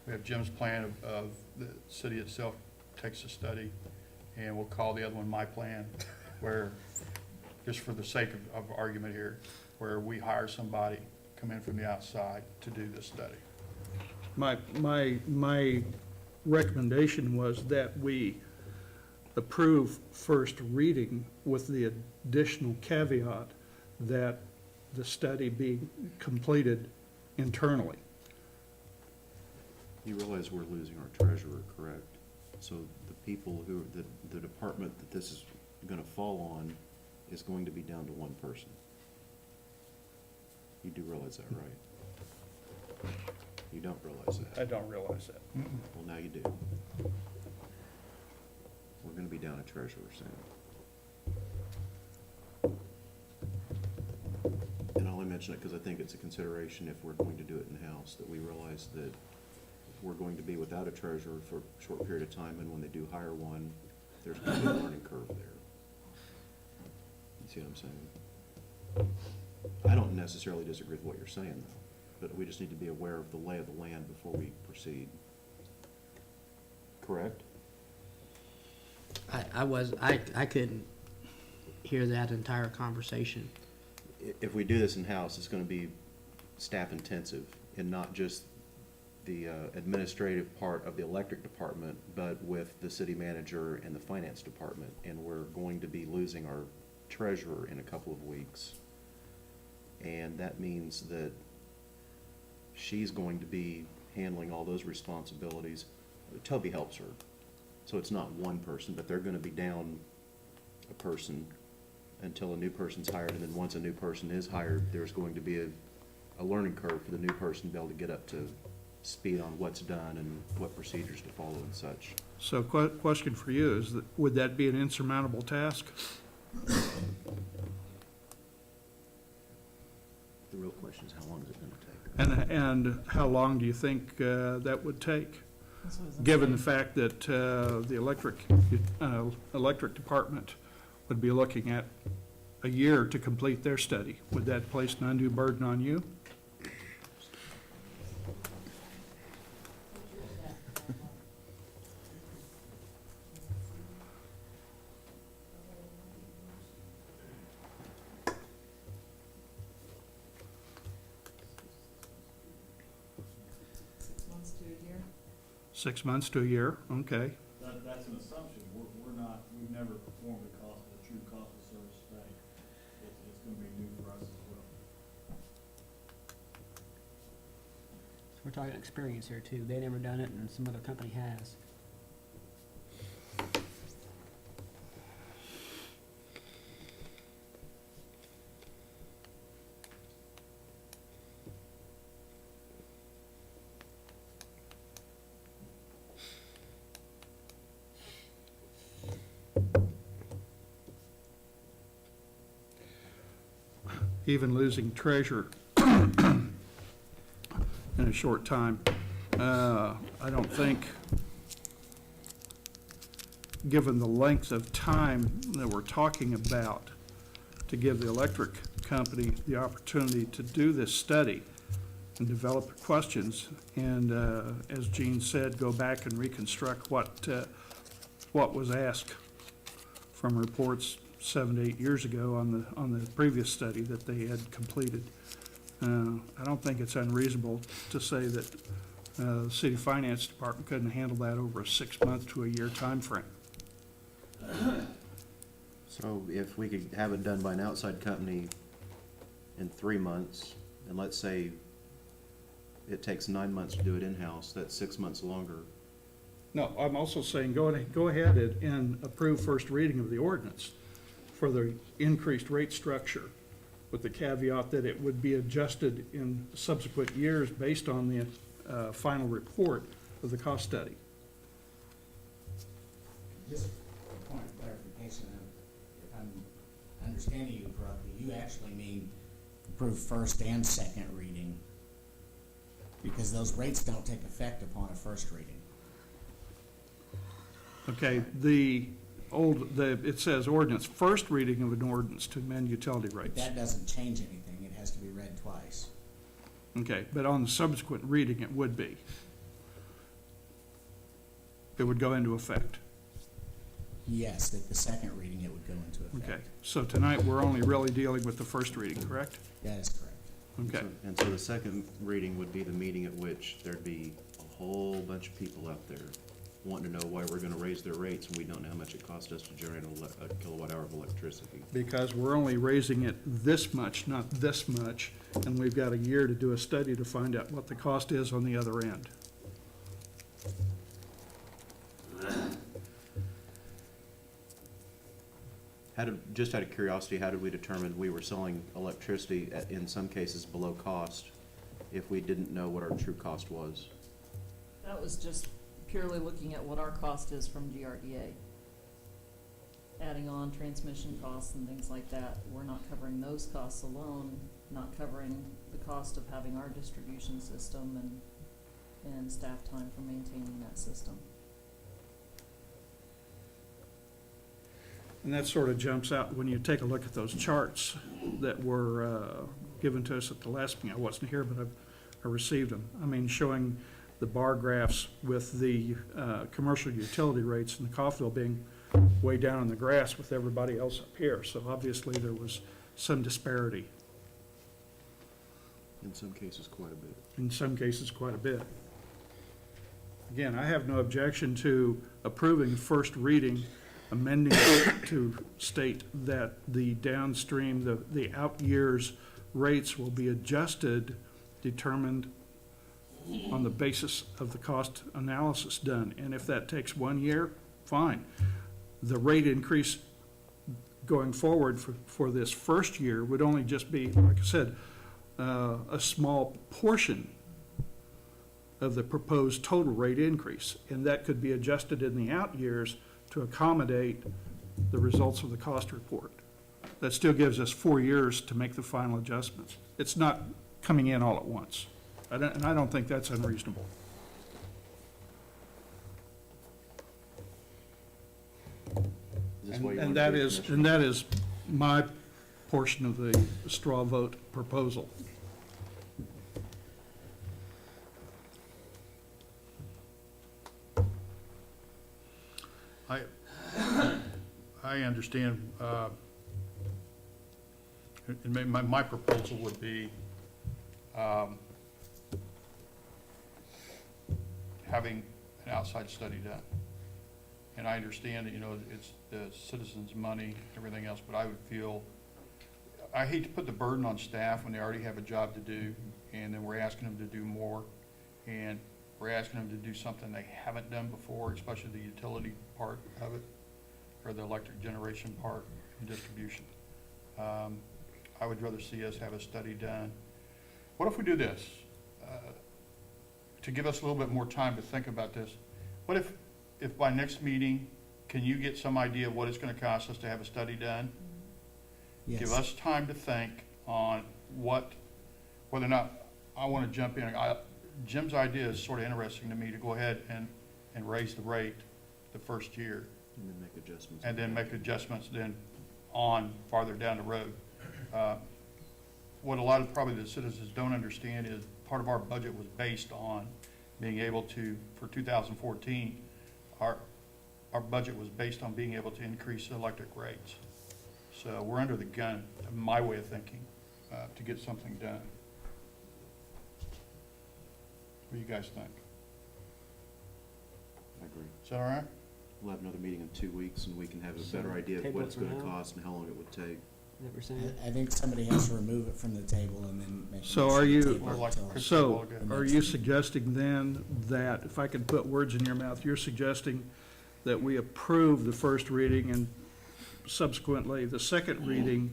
We have Jim's plan of the city itself takes a study, and we'll call the other one my plan, where, just for the sake of argument here, where we hire somebody, come in from the outside to do this study. My recommendation was that we approve first reading with the additional caveat that the study be completed internally. You realize we're losing our treasurer, correct? So the people the department that this is gonna fall on is going to be down to one person. You do realize that, right? You don't realize I that? don't realize that. Well, now you do. We're gonna be down a treasurer soon. And I only mention it because I think it's a consideration if we're going to do it in-house, that we realize that we're going to be without a treasurer for a short period of time, and when they do hire one, there's going to be a learning curve there. see what I'm saying? I don't necessarily disagree with what you're saying, though, but we just need to be aware of the lay of the land before we proceed. Correct? I couldn't hear that entire conversation. If we do this in-house, it's gonna be staff-intensive, and not just the administrative part of the electric department, but with the city manager and the finance department, and we're going to be losing our treasurer in a couple of weeks. And that means that she's going to be handling all those responsibilities. Toby helps her, so it's not one person, but they're gonna be down a person until a new person's hired, and then once a new person is hired, there's going to be a learning curve for the new person to be able to get up to speed on what's done and what procedures to follow and such. So question for you is, that would that be an insurmountable task? The real question is, how long is it gonna take? And how long do you think that would take? That's what I was Given the saying. fact that the electric department would be looking at a year to complete their study, would that place an undue burden on you? Six months to a 6 months to year. a year, okay. That's an assumption. We've never performed a true cost of service study. It's gonna be new for us as well. So we're talking experience here too. They never done it and some other company has. Even losing treasure in a short time, I don't think, given the length of time that we're talking about, to give the electric company the opportunity to do this study and develop questions, and, as Gene said, go back and reconstruct what was asked from reports 7 to 8 years ago on the previous study that they had completed. I don't think it's unreasonable to say that the city finance department couldn't handle that over a 6-month to a year timeframe. So if we could have it done by an outside company in 3 months, and let's say it takes 9 months to do it in-house, that's 6 months longer. No, I'm also saying go ahead and approve first reading of the ordinance for the increased rate structure, with the caveat that it would be adjusted in subsequent years based on the final report of the cost study. Just a point of clarification, if I'm understanding you correctly, you actually mean approve first and second reading, because those rates don't take effect upon a first reading. Okay, it says ordinance, first reading of an ordinance to amend utility But rates. that doesn't change anything, it has to be read twice. Okay, but on the subsequent reading, it would be. It would go into effect. Yes, at the second reading, it would go into effect. Okay, so tonight, we're only really dealing with the first reading, correct? That is correct. Okay, And so the second reading would be the meeting at which there'd be a whole bunch of people out there wanting to know why we're gonna raise their rates, and we don't know how much it costs us to generate a kilowatt hour of electricity. because we're only raising it this much, not this much, and we've got a year to do a study to find out what the cost is on the other end. Just out of curiosity, how did we determine we were selling electricity at, in some cases, below cost if we didn't know what our true cost was? That was just purely looking at what our cost is from GRDA. Adding on transmission costs and things like that, we're not covering those costs alone, not covering the cost of having our distribution system and staff time for maintaining that system. And that sort of jumps out when you take a look at those charts that were given to us at the last meeting. I wasn't here, but I received them. I mean, showing the bar graphs with the commercial utility rates and the Coffeyville being way down in the grass with everybody else up here. So obviously there was some disparity, In some cases, quite a bit. in some cases quite a bit. Again, I have no objection to approving first reading, amending it to state that the downstream, the out years rates will be adjusted, determined on the basis of the cost analysis done. And if that takes 1 year, fine. The rate increase going forward for this first year would only just be, like I said, a small portion of the proposed total rate increase. And that could be adjusted in the out years to accommodate the results of the cost report. That still gives us 4 years to make the final adjustments. It's not coming in all at once. And I don't think that's unreasonable. Is this what you And wanna that do, is, Commissioner? and that is my portion of the straw vote proposal. I understand, and my proposal would be having an outside study done. And I understand that, it's the citizens' money, everything else, but I would feel, I hate to put the burden on staff when they already have a job to do, and then we're asking them to do more, and we're asking them to do something they haven't done before, especially the utility part of it, or the electric generation part and distribution. I would rather see us have a study done. What if we do this? To give us a little bit more time to think about this, what if by next meeting, can you get some idea of what it's gonna cost us to have a study done? Yes. Give us time to think on whether or not, I wanna jump in. Jim's idea is sort of interesting to me, to go ahead and raise the rate the first year. And then make adjustments. And then make adjustments then on farther down the road. What a lot of probably the citizens don't understand is part of our budget was based on being able to, for 2014, our budget was based on being able to increase electric rates. So we're under the gun, in my way of thinking, to get something done. What do you guys think? I agree. Is that all right? We'll have another meeting in 2 weeks, and we can have a So, better idea of table what it it's for gonna now? cost and how long it would take. Is that what we're saying? I think somebody has to remove it from the table and then make. a So motion are to you- table Or it like till- Chris- So, the are you suggesting then that, if I could put words in your mouth, you're suggesting that we approve the first reading and subsequently the second reading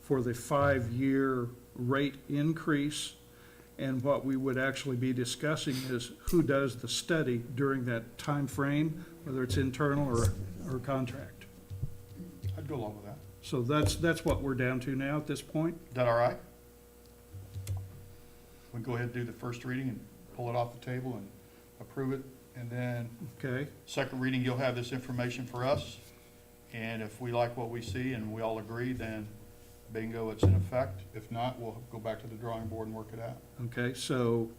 for the 5-year rate increase? And what we would actually be discussing is who does the study during that time frame, whether it's internal or contract. I'd go along with that. So that's what we're down to now at this point? Is that all right? We go ahead and do the first reading and pull it off the table and approve it, and then Okay? second reading, you'll have this information for us. And if we like what we see and we all agree, then bingo, it's in effect. If not, we'll go back to the drawing board and work it out. Okay, so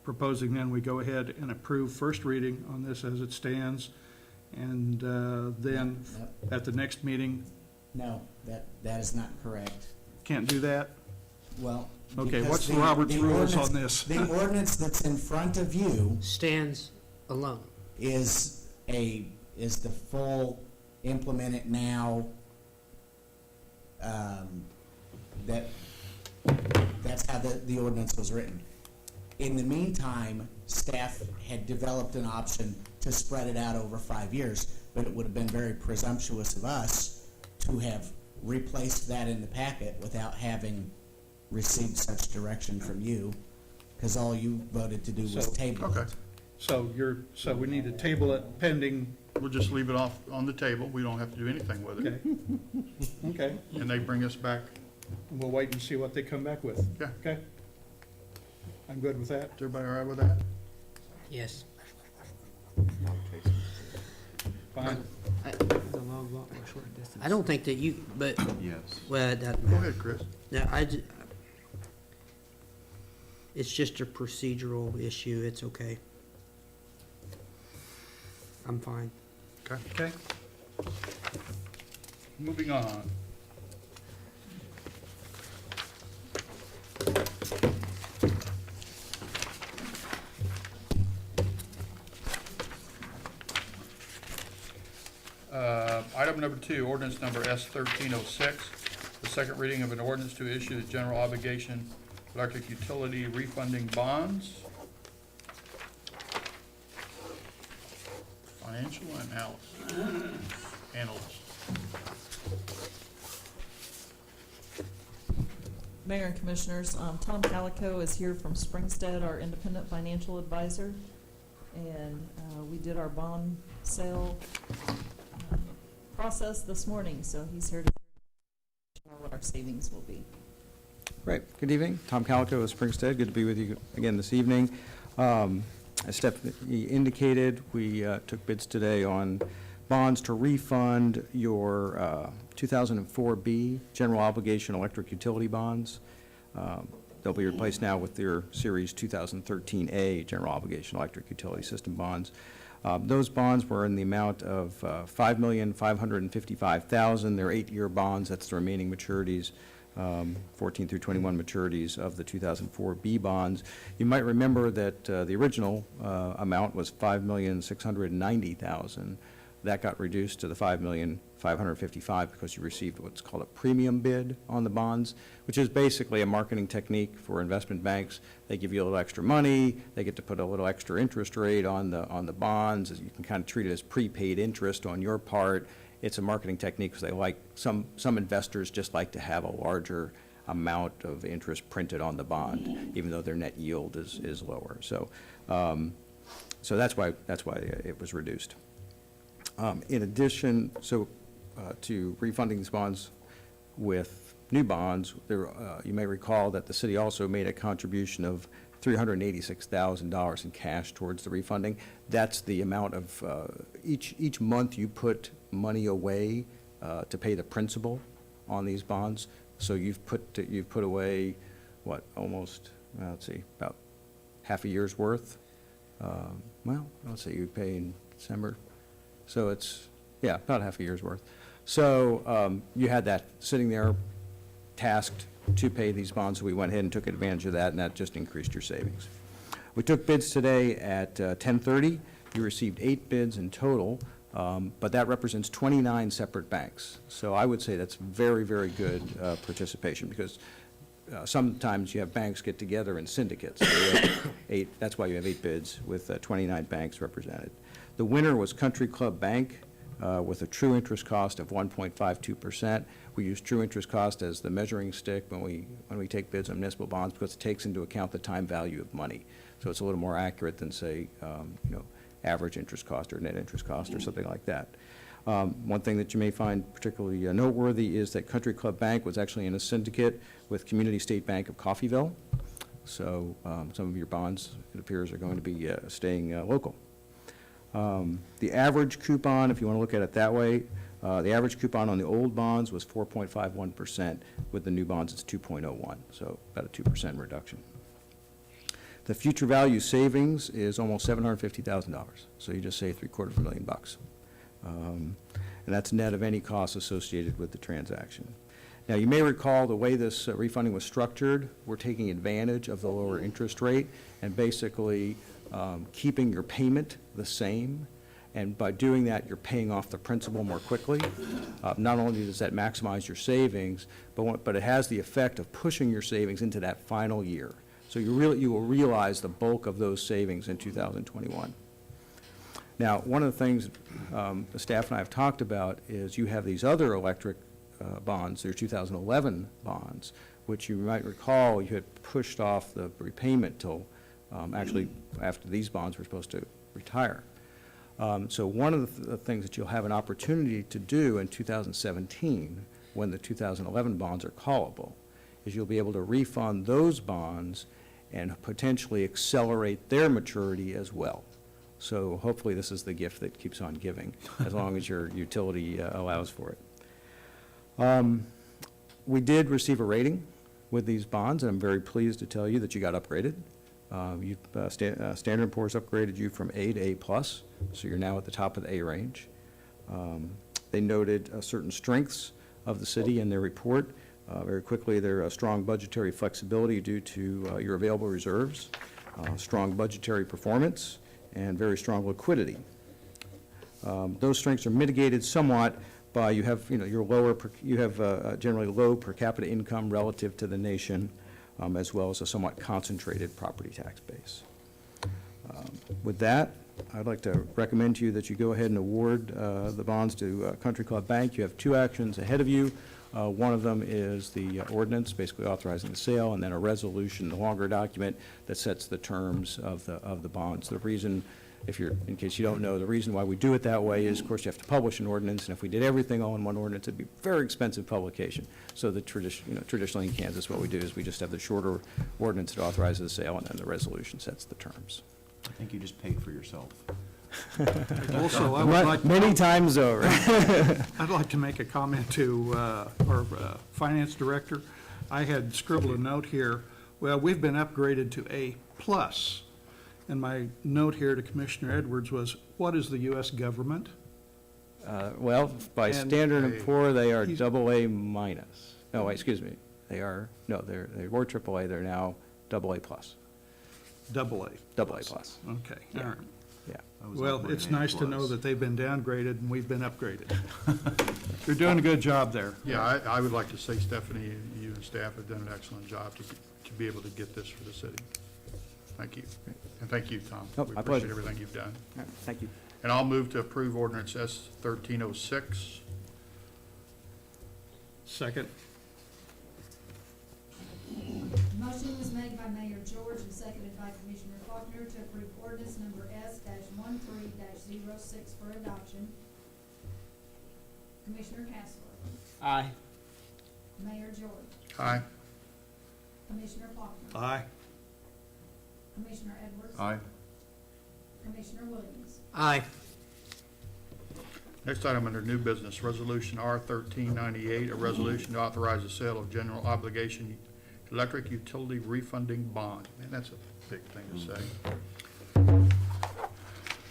proposing then we go ahead and approve first reading on this as it stands, and then Nope. at the next meeting, No, that is not correct. can't do that? Well. Okay, because what's the Robert's rules on ordinance- this? The ordinance that's in front of you Stands alone. is the full implement it now. That's how the ordinance was written. In the meantime, staff had developed an option to spread it out over 5 years, but it would have been very presumptuous of us to have replaced that in the packet without having received such direction from you, because all you voted to do was So- table Okay. it. So we need to table it pending, We'll just leave it off on the table. We don't have to do anything with it. okay? Okay, And they bring us back. we'll wait and see what they come back with. Yeah. Okay? I'm good with that. Is everybody all right with that? Yes. Fine. The log lot more short distance. I don't think that you, but, Yes. well, it doesn't Go matter. ahead, Chris. Yeah, it's just a procedural issue, it's okay. I'm fine. Okay. Moving on. Item number 2, ordinance number S1306, the second reading of an ordinance to issue the general obligation electric utility refunding bonds. Financial analyst. Mayor and Commissioners, Tom Calico is here from Springstead, our independent financial advisor. And we did our bond sale process this morning, so he's here to share what our savings will be. Right. Good evening. Tom Calico of Springstead. Good to be with you again this evening. As Stephanie indicated, we took bids today on bonds to refund your 2004B general obligation electric utility bonds. They'll be replaced now with their Series 2013A general obligation electric utility system bonds. Those bonds were in the amount of $5,555,000. They're 8-year bonds. That's the remaining maturities, 14 through 21 maturities of the 2004B bonds. You might remember that the original amount was $5,690,000. That got reduced to the $5,555,000 because you received what's called a premium bid on the bonds, which is basically a marketing technique for investment banks. They give you a little extra money, they get to put a little extra interest rate on the bonds. You can kind of treat it as prepaid interest on your part. It's a marketing technique because they like, some investors just like to have a larger amount of interest printed on the bond, even though their net yield is lower. So that's why it was reduced. In addition, to refunding these bonds with new bonds, you may recall that the city also made a contribution of $386,000 in cash towards the refunding. That's the amount of, each month you put money away to pay the principal on these bonds. So you've put away, what, almost, let's see, about half a year's worth. Well, let's say you pay in December. So it's, yeah, about half a year's worth. So you had that sitting there tasked to pay these bonds, so we went ahead and took advantage of that, and that just increased your savings. We took bids today at 10:30. You received 8 bids in total, but that represents 29 separate banks. So I would say that's very, very good participation, because sometimes you have banks get together in syndicates. So you have 8, that's why you have 8 bids with 29 banks represented. The winner was Country Club Bank with a true interest cost of 1.52%. We use true interest cost as the measuring stick when we take bids on municipal bonds, because it takes into account the time value of money. So it's a little more accurate than, say, average interest cost or net interest cost or something like that. One thing that you may find particularly noteworthy is that Country Club Bank was actually in a syndicate with Community State Bank of Coffeyville. So some of your bonds, it appears, are going to be staying local. The average coupon, if you want to look at it that way, the average coupon on the old bonds was 4.51%. With the new bonds, it's 2.01, so about a 2% reduction. The future value savings is almost $750,000, so you just save $750,000. And that's net of any costs associated with the transaction. Now, you may recall the way this refunding was structured. We're taking advantage of the lower interest rate and basically keeping your payment the same, and by doing that, you're paying off the principal more quickly. Not only does that maximize your savings, but it has the effect of pushing your savings into that final year. So you will realize the bulk of those savings in 2021. Now, one of the things the staff and I have talked about is you have these other electric bonds, they're 2011 bonds, which you might recall you had pushed off the repayment till actually after these bonds were supposed to retire. So one of the things that you'll have an opportunity to do in 2017, when the 2011 bonds are callable, is you'll be able to refund those bonds and potentially accelerate their maturity as well. So hopefully this is the gift that keeps on giving, as long as your utility allows for it. We did receive a rating with these bonds, and I'm very pleased to tell you that you got upgraded. Standard & Poor's upgraded you from A to A+, so you're now at the top of the A range. They noted certain strengths of the city in their report. Very quickly, their strong budgetary flexibility due to your available reserves, strong budgetary performance, and very strong liquidity. Those strengths are mitigated somewhat by you have generally low per capita income relative to the nation, as well as a somewhat concentrated property tax base. With that, I'd like to recommend to you that you go ahead and award the bonds to Country Club Bank. You have two actions ahead of you. One of them is the ordinance, basically authorizing the sale, and then a resolution, the longer document that sets the terms of the bonds. The reason, in case you don't know, the reason why we do it that way is, of course, you have to publish an ordinance, and if we did everything all in one ordinance, it'd be very expensive publication. So traditionally in Kansas, what we do is we just have the shorter ordinance that authorizes the sale, and then the resolution sets the terms. I think you just paid for yourself. Also, I would like, Many times over. I'd like to make a comment to our finance director. I had scribbled a note here, well, we've been upgraded to A+. And my note here to Commissioner Edwards was, what is the U.S. government? Well, by And Standard & Poor, they are he's- AA minus. No, wait, excuse me. They were AAA, they're now AA plus. Double A. AA plus. Okay, Yeah. all right. Yeah. I was Well, upgrading it's A+. nice to know that they've been downgraded and we've been upgraded. You're doing a good job there. Yeah, I would like to say, Stephanie, you and staff have done an excellent job to be able to get this for the city. Thank you. And thank you, Tom. Oh, We my appreciate pleasure. everything you've done. All right, thank you. And I'll move to approve ordinance S 1306. Second. Motion was made by Mayor George and seconded by Commissioner Faulkner to approve ordinance number S-13-06 for adoption. Commissioner Castler. Aye. Mayor George. Aye. Commissioner Faulkner. Aye. Commissioner Edwards. Aye. Commissioner Williams. Aye. Next item under new business, Resolution R 1398, a resolution to authorize the sale of general obligation electric utility refunding bond. Man, that's a big thing to say.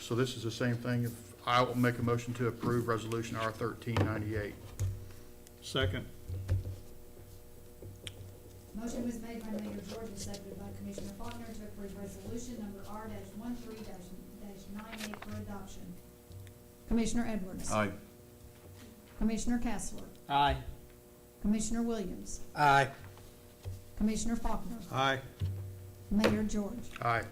So this is the same thing. If I will make a motion to approve Resolution R 1398. Second. Motion was made by Mayor George and seconded by Commissioner Faulkner to approve resolution number R-13-98 for adoption. Commissioner Edwards. Aye. Commissioner Castler. Aye. Commissioner Williams. Aye. Commissioner Faulkner. Aye. Mayor George. Aye.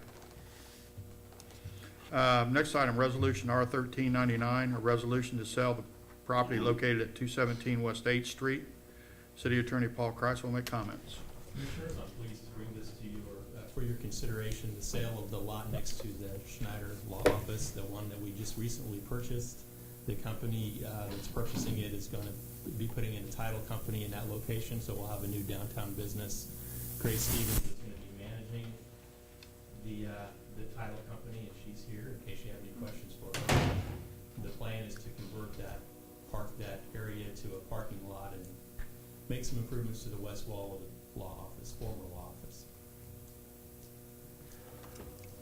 Next item, Resolution R 1399, a resolution to sell the property located at 217 West 8th Street. City Attorney Paul Kreis will make comments. Commissioners, I'm pleased to bring this to you for your consideration, the sale of the lot next to the Schneider Law Office, the one that we just recently purchased. The company that's purchasing it is going to be putting in a title company in that location, so we'll have a new downtown business. Grace Stevens is going to be managing the title company, and she's here in case you have any questions for her. The plan is to convert that area to a parking lot and make some improvements to the west wall of the law office, former law office.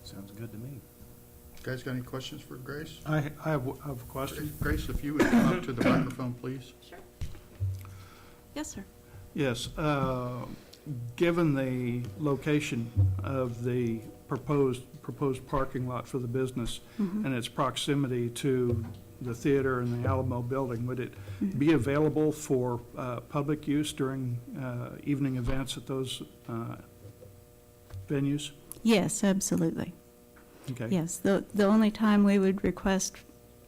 Sounds good to me. You guys got any questions for Grace? I have a question. Grace, if you would come up to the microphone, please. Sure. Yes, sir. Yes, given the location of the proposed parking lot for the business and its proximity to the theater and the Alamo building, would it be available for public use during evening events at those venues? Yes, absolutely. Okay. Yes, the only time we would request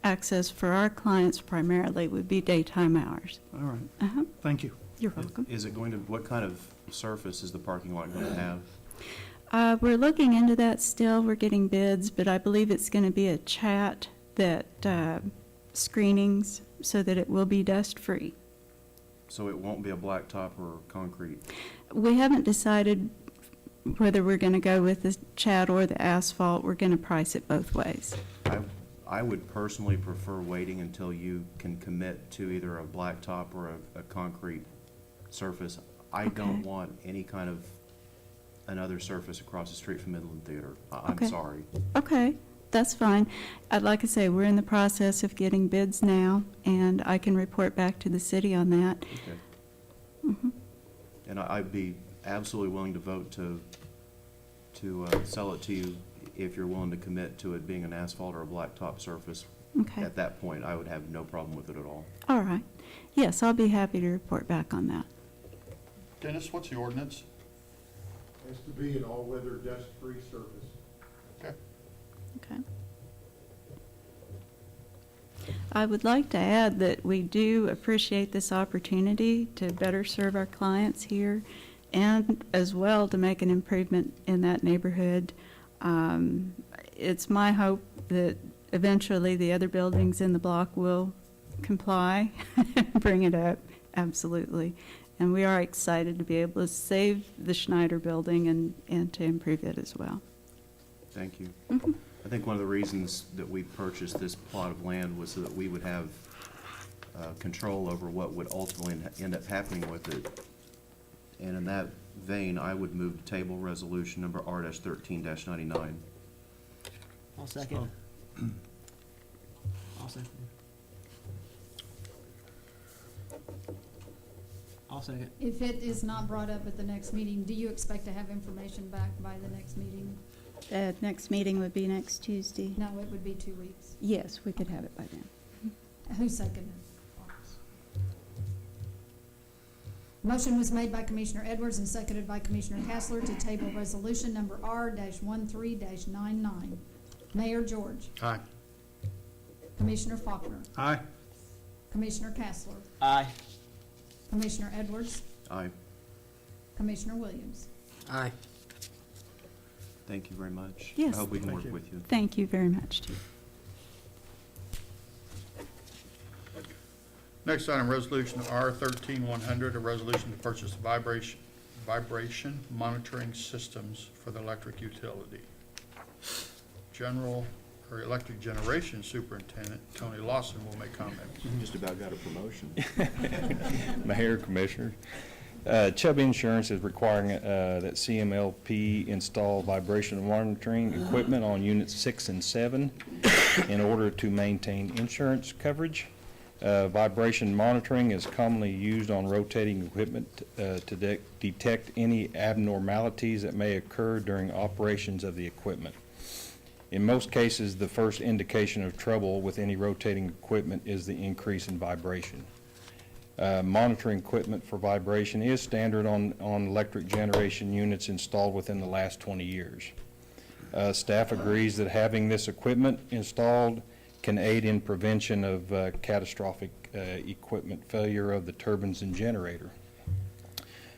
access for our clients primarily would be daytime hours. All right. Uh-huh. Thank you. You're welcome. Is it going to, what kind of surface is the parking lot going to have? We're looking into that still. We're getting bids, but I believe it's going to be a chat that screenings so that it will be dust-free. So it won't be a blacktop or concrete? We haven't decided whether we're going to go with the chat or the asphalt, we're going to price it both ways. I would personally prefer waiting until you can commit to either a blacktop or a concrete surface. I don't Okay. want any kind of another surface across the street from Midland Theater. I'm Okay. sorry. Okay, that's fine. Like I say, we're in the process of getting bids now, and I can report back to the city on that. Okay. Mhm. And I'd be absolutely willing to vote to sell it to you if you're willing to commit to it being an asphalt or a blacktop surface. Okay. At that point, I would have no problem with it at all. All right. Yes, I'll be happy to report back on that. Dennis, what's the ordinance? Has to be an all-weather dust-free surface. Okay. Okay. I would like to add that we do appreciate this opportunity to better serve our clients here and as well to make an improvement in that neighborhood. It's my hope that eventually the other buildings in the block will comply and bring it up, absolutely. And we are excited to be able to save the Schneider building and to improve it as well. Thank you. Mhm. I think one of the reasons that we purchased this plot of land was so that we would have control over what would ultimately end up happening with it. And in that vein, I would move to table resolution number R-13-99. I'll second. I'll second. I'll second. If it is not brought up at the next meeting, do you expect to have information back by the next meeting? Next meeting would be next Tuesday. No, it would be 2 weeks. Yes, we could have it by then. Who seconded? Motion was made by Commissioner Edwards and seconded by Commissioner Castler to table resolution number R-13-99. Mayor George. Aye. Commissioner Faulkner. Aye. Commissioner Castler. Aye. Commissioner Edwards. Aye. Commissioner Williams. Aye. Thank you very much. Yes. I hope we can Thank work you. with you. Thank you very much, too. Next item, resolution R-13-100, a resolution to purchase vibration monitoring systems for the electric utility. Electric generation superintendent, Tony Lawson, will make comments. Just about got a promotion. Mayor, Commissioners. Chubb Insurance is requiring that CMLP install vibration monitoring equipment on units 6 and 7 in order to maintain insurance coverage. Vibration monitoring is commonly used on rotating equipment to detect any abnormalities that may occur during operations of the equipment. In most cases, the first indication of trouble with any rotating equipment is the increase in vibration. Monitoring equipment for vibration is standard on electric generation units installed within the last 20 years. Staff agrees that having this equipment installed can aid in prevention of catastrophic equipment failure of the turbines and generator.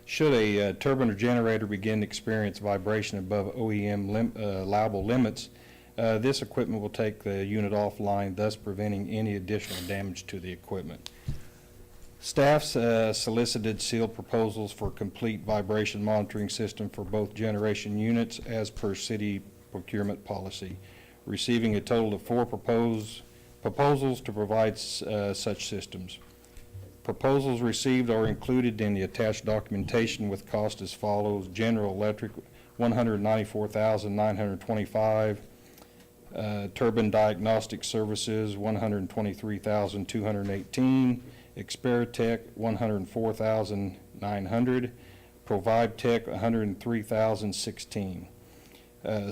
Should a turbine or generator begin to experience vibration above OEM allowable limits, this equipment will take the unit offline, thus preventing any additional damage to the equipment. Staff's solicited sealed proposals for complete vibration monitoring system for both generation units as per city procurement policy, receiving a total of 4 proposals to provide such systems. Proposals received are included in the attached documentation with cost as follows: General Electric, $194,925. Turbine Diagnostic Services, $123,218. Experitech, $104,900. Provide Tech, $103,016.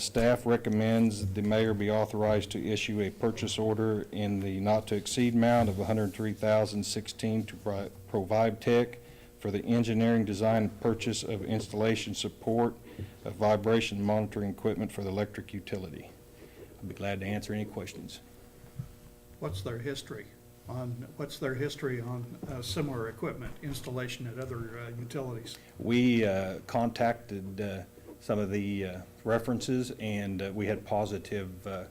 Staff recommends the mayor be authorized to issue a purchase order in the not-to-exceed amount of $103,016 to Provide Tech for the engineering, design, and purchase of installation support of vibration monitoring equipment for the electric utility. I'd be glad to answer any questions. What's their history on similar equipment installation at other utilities? We contacted some of the references, and we had positive Okay.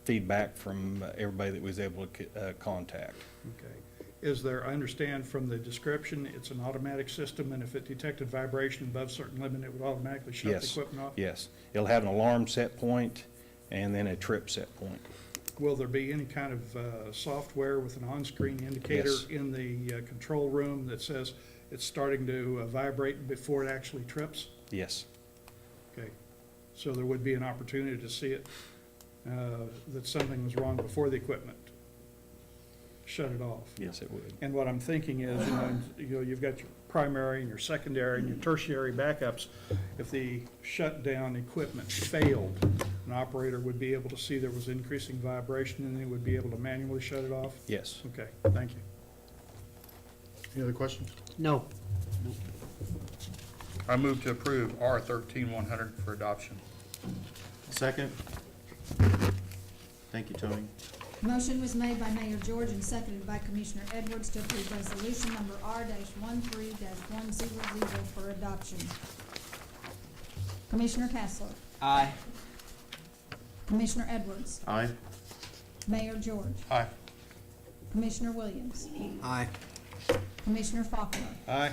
feedback from everybody that was able to contact. Okay. is there, I understand from the description, it's an automatic system, and if it detected vibration above a certain limit, it would automatically shut the Yes, equipment off? yes. It'll have an alarm set point and then a trip set point. Will there be any kind of software with an on-screen indicator Yes. in the control room that says it's starting to vibrate before it actually trips? Yes, Okay, so there would be an opportunity to see it, that something was wrong before the equipment shut it off. yes, it would. And what I'm thinking is, you've got your primary and your secondary and your tertiary backups. If the shutdown equipment failed, an operator would be able to see there was increasing vibration and they would be able to manually shut it off? Yes. Okay, thank you. Any other questions? No. I move to approve R 13-100 for adoption. Second. Thank you, Tony. Motion was made by Mayor George and seconded by Commissioner Edwards to approve resolution number R-13-100 for adoption. Commissioner Castler. Aye. Commissioner Edwards. Aye. Mayor George. Aye. Commissioner Williams. Aye. Commissioner Faulkner. Aye.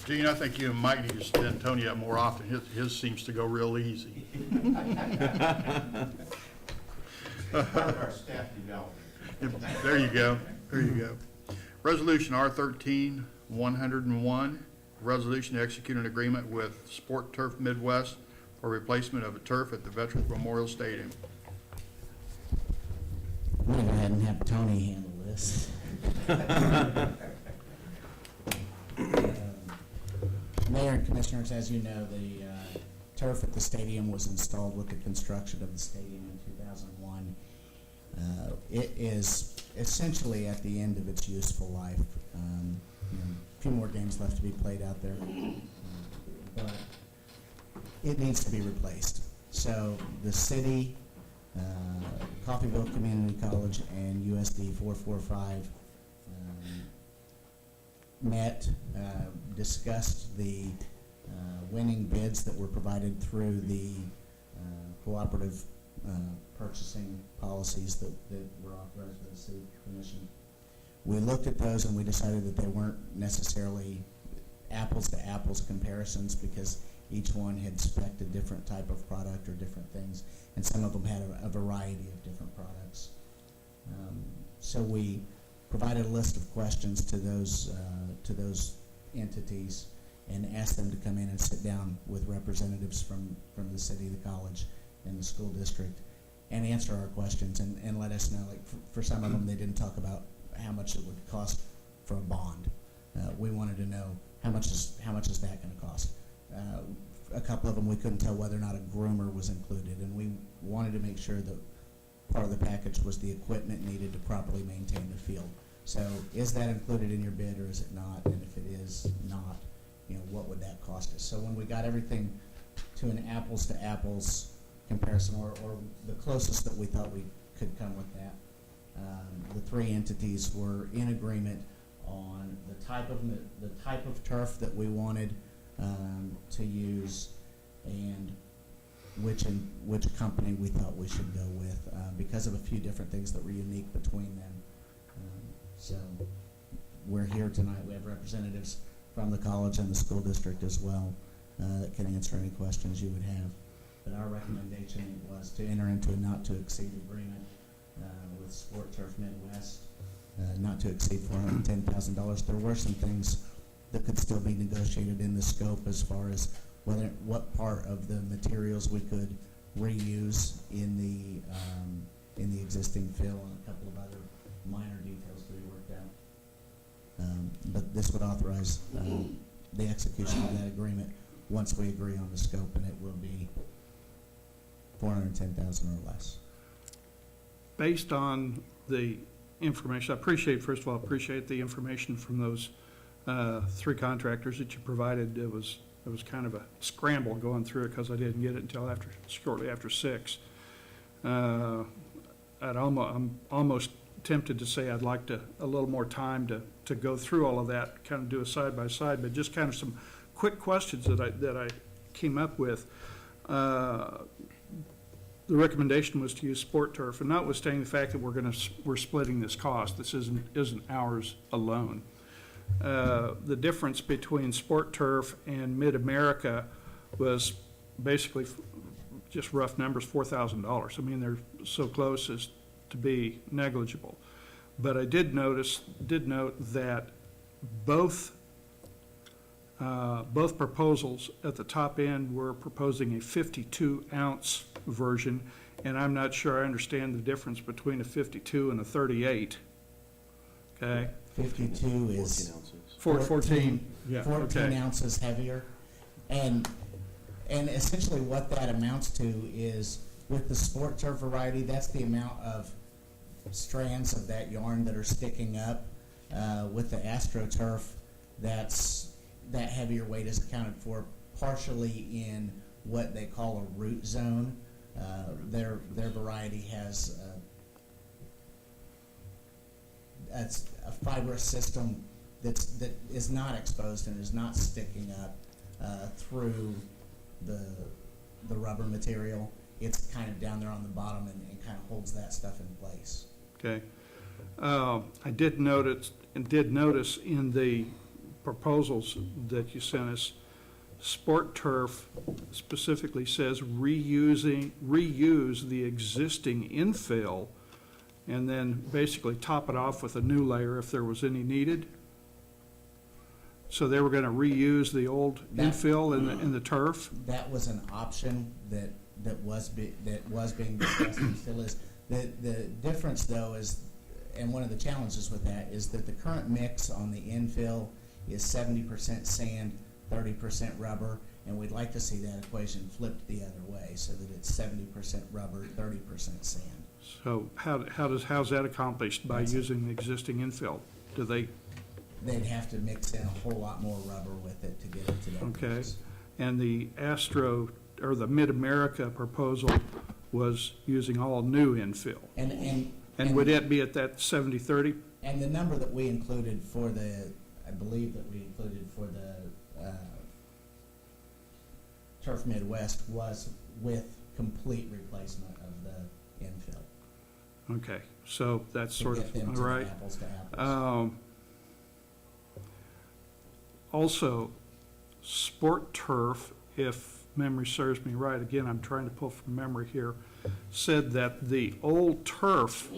Gene, I think you and Mike need to send Tony up more often. His seems to go real easy. Part of our staff development. There you go, there you go. Resolution R 13-101, resolution to execute an agreement with Sport Turf Midwest for replacement of a turf at the Veterans Memorial Stadium. I'm gonna go ahead and have Tony handle this. Mayor and Commissioners, as you know, the turf at the stadium was installed with the construction of the stadium in 2001. It is essentially at the end of its useful life. A few more games left to be played out there, but it needs to be replaced. So the city, Coffeyville Community College, and USD 445 met, discussed the winning bids that were provided through the cooperative purchasing policies that were authorized by the city commission. We looked at those and we decided that they weren't necessarily apples to apples comparisons because each one had spec'd a different type of product or different things, and some of them had a variety of different products. So we provided a list of questions to those entities and asked them to come in and sit down with representatives from the city, the college, and the school district and answer our questions and let us know. Like for some of them, they didn't talk about how much it would cost for a bond. We wanted to know how much is that going to cost. A couple of them, we couldn't tell whether or not a groomer was included, and we wanted to make sure that part of the package was the equipment needed to properly maintain the field. So is that included in your bid or is it not? And if it is not, what would that cost us? So when we got everything to an apples to apples comparison, or the closest that we thought we could come with that, the three entities were in agreement on the type of turf that we wanted to use and which company we thought we should go with because of a few different things that were unique between them. So we're here tonight. We have representatives from the college and the school district as well that can answer any questions you would have. But our recommendation was to enter into a not-to-exceed agreement with Sport Turf Midwest, not to exceed $410,000. There were some things that could still be negotiated in the scope as far as what part of the materials we could reuse in the existing fill, and a couple of other minor details to be worked out. But this would authorize the execution of that agreement once we agree on the scope, and it will be $410,000 or less. Based on the information, first of all, I appreciate the information from those three contractors that you provided. It was kind of a scramble going through it because I didn't get it until shortly after 6. I'm almost tempted to say I'd like a little more time to go through all of that, kind of do a side by side, but just kind of some quick questions that I came up with. The the recommendation was to use sport turf, and notwithstanding the fact that we're splitting this cost, this isn't ours alone. The difference between sport turf and Mid-America was basically, just rough numbers, $4,000. I mean, they're so close as to be negligible. But I did note that both proposals at the top end were proposing a 52-ounce version, and I'm not sure I understand the difference between a 52 and a 38. Okay? 52 is 14. Yeah, 14 okay. ounces heavier. And essentially what that amounts to is, with the sport turf variety, that's the amount of strands of that yarn that are sticking up. With the AstroTurf, that heavier weight is accounted for partially in what they call a root zone. Their variety has a fibrous system that is not exposed and is not sticking up through the rubber material. It's kind of down there on the bottom and kind of holds that stuff in place. Okay. I did notice in the proposals that you sent us, sport turf specifically says reuse the existing infill and then basically top it off with a new layer if there was any needed. So they were going to reuse the old infill in the turf? That was an option that was being discussed and still is. The difference, though, is, and one of the challenges with that, is that the current mix on the infill is 70% sand, 30% rubber, and we'd like to see that equation flipped the other way so that it's 70% rubber, 30% sand. So how's that accomplished by using the existing infill? They'd have to mix in a whole lot more rubber with it to get it to that. Okay. mix. And the the Mid-America proposal was using all new infill. And would that be at that 70-30? And the number that we included for I believe that we included for the Turf Midwest was with complete replacement of the infill. Okay, so that's To sort get of, them all to right. apples to apples. Also, sport turf, if memory serves me right, again, I'm trying to pull from memory here, said that the old turf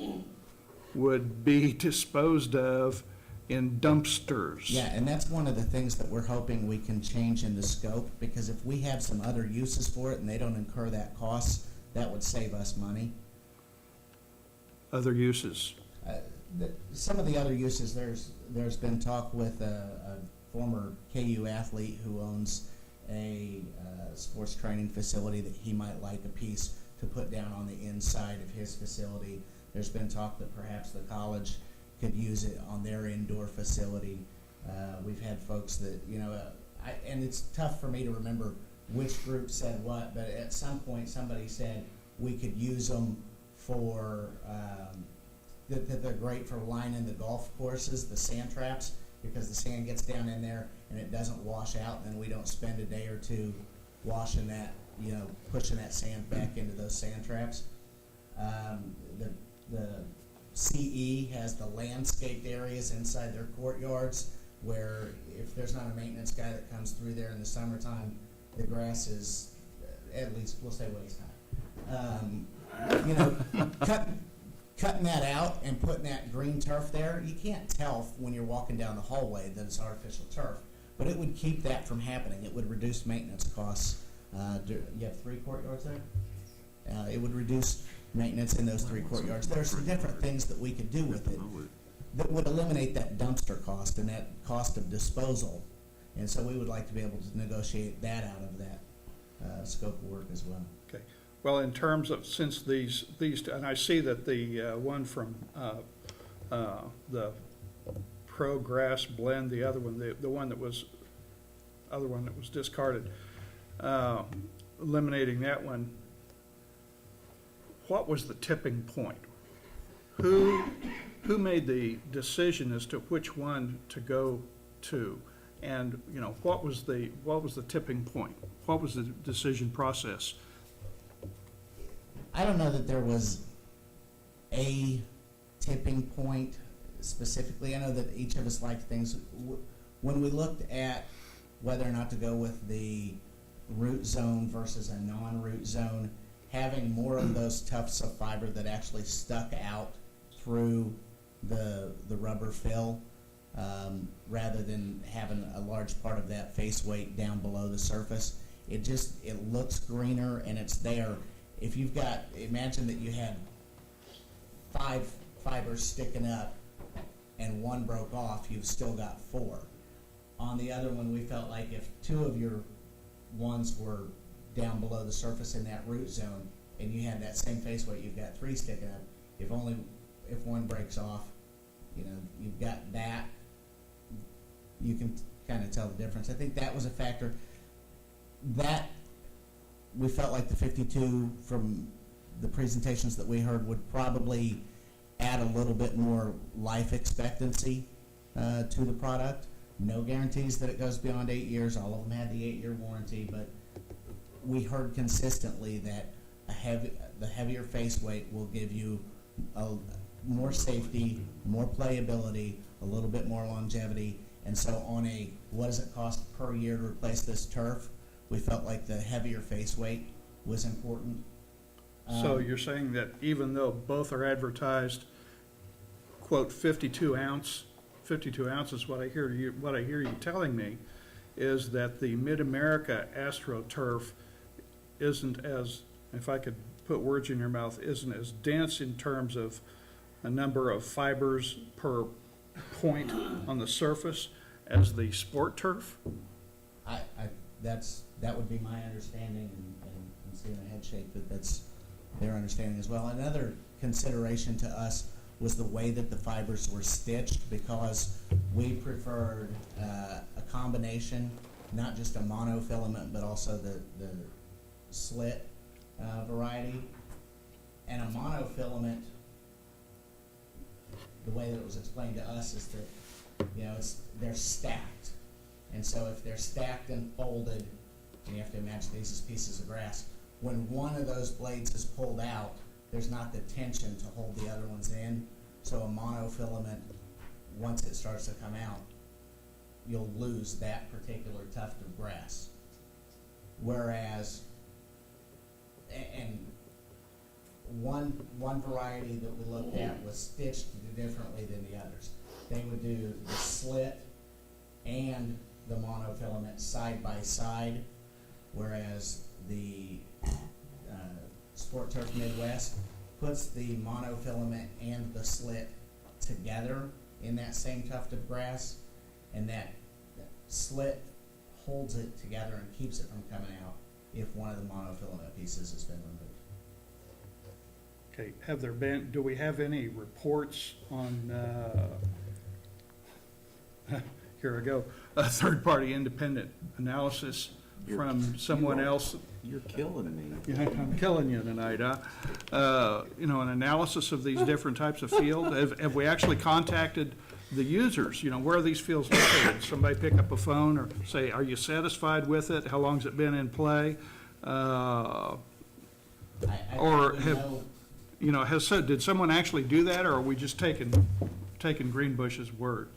would be disposed of in dumpsters. Yeah, and that's one of the things that we're hoping we can change in the scope, because if we have some other uses for it and they don't incur that cost, that would save us money. Other uses. Some of the other uses, there's been talk with a former KU athlete who owns a sports training facility that he might like a piece to put down on the inside of his facility. There's been talk that perhaps the college could use it on their indoor facility. We've had folks that, and it's tough for me to remember which group said what, but at some point somebody said we could use them for, that they're great for lining the golf courses, the sand traps, because the sand gets down in there and it doesn't wash out, and we don't spend a day or two washing that, pushing that sand back into those sand traps. The CE has the landscaped areas inside their courtyards where if there's not a maintenance guy that comes through there in the summertime, the grass is, at least we'll say waist high. Cutting that out and putting that green turf there, you can't tell when you're walking down the hallway that it's artificial turf, but it would keep that from happening. It would reduce maintenance costs. You have 3 courtyards there? It would reduce maintenance in those 3 courtyards. There are some different things that we could do with it that would eliminate that dumpster cost and that cost of disposal. And so we would like to be able to negotiate that out of that scope of work as well. Okay. Well, in terms of, since these, and I see that the one from the Pro Grass Blend, the other one, the one that was discarded, eliminating that one, what was the tipping point? Who made the decision as to which one to go to? And, what was the tipping point? What was the decision process? I don't know that there was a tipping point specifically. I know that each of us liked things. When we looked at whether or not to go with the root zone versus a non-root zone, having more of those tufts of fiber that actually stuck out through the rubber fill, rather than having a large part of that face weight down below the surface, it looks greener and it's there. If you've got, imagine that you had 5 fibers sticking up and 1 broke off, you've still got 4. On the other one, we felt like if 2 of your ones were down below the surface in that root zone and you had that same face weight, you've got 3 sticking up. If 1 breaks off, you know, you've got that. You can kind of tell the difference. I think that was a factor. That we felt like the 52 from the presentations that we heard would probably add a little bit more life expectancy to the product. No guarantees that it goes beyond 8 years. All of them had the 8-year warranty, but we heard consistently that the heavier face weight will give you more safety, more playability, a little bit more longevity. And so on a, what does it cost per year to replace this turf, we felt like the heavier face weight was important. So you're saying that even though both are advertised, quote, 52 ounces, what I hear you telling me is that the Mid-America AstroTurf isn't as, if I could put words in your mouth, isn't as dense in terms of a number of fibers per point on the surface as the Sport Turf? That would be my understanding, and seeing a head shake that's their understanding as well. Another consideration to us was the way that the fibers were stitched, because we preferred a combination, not just a monofilament, but also the slit variety. And a monofilament, the way that it was explained to us is that, you know, they're stacked. And so if they're stacked and folded, and you have to imagine these as pieces of grass, when one of those blades is pulled out, there's not the tension to hold the other ones in. So a monofilament, once it starts to come out, you'll lose that particular tuft of grass. Whereas, and one variety that we looked at was stitched differently than the others. They would do the slit and the monofilament side by side, whereas the Sport Turf Midwest puts the monofilament and the slit together in that same tuft of grass, and that slit holds it together and keeps it from coming out if one of the monofilament pieces has been removed. Okay, do we have any reports on, here I go, a third-party independent analysis from someone else? You're killing me. Yeah, I'm killing you tonight, huh? You know, an analysis of these different types of field. Have we actually contacted the users? You know, where are these fields located? Somebody pick up a phone or say, are you satisfied with it? How long's it been in play? Or have, you know, did someone actually do that, or are we just taking Greenbush's word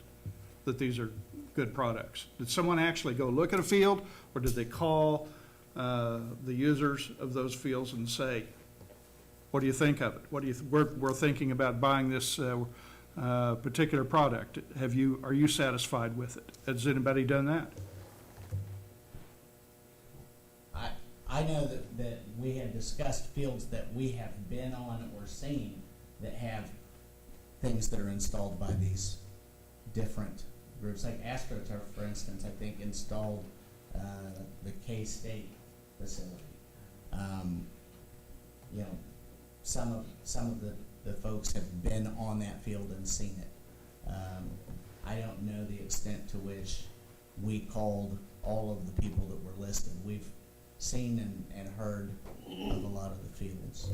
that these are good products? Did someone actually go look at a field, or did they call the users of those fields and say, what do you think of it? We're thinking about buying this particular product. Are you satisfied with it? Has anybody done that? I know that we had discussed fields that we have been on or seen that have things that are installed by these different groups. Like AstroTurf, for instance, I think installed the K-State facility. You know, some of the folks have been on that field and seen it. I don't know the extent to which we called all of the people that were listed. We've seen and heard of a lot of the fields.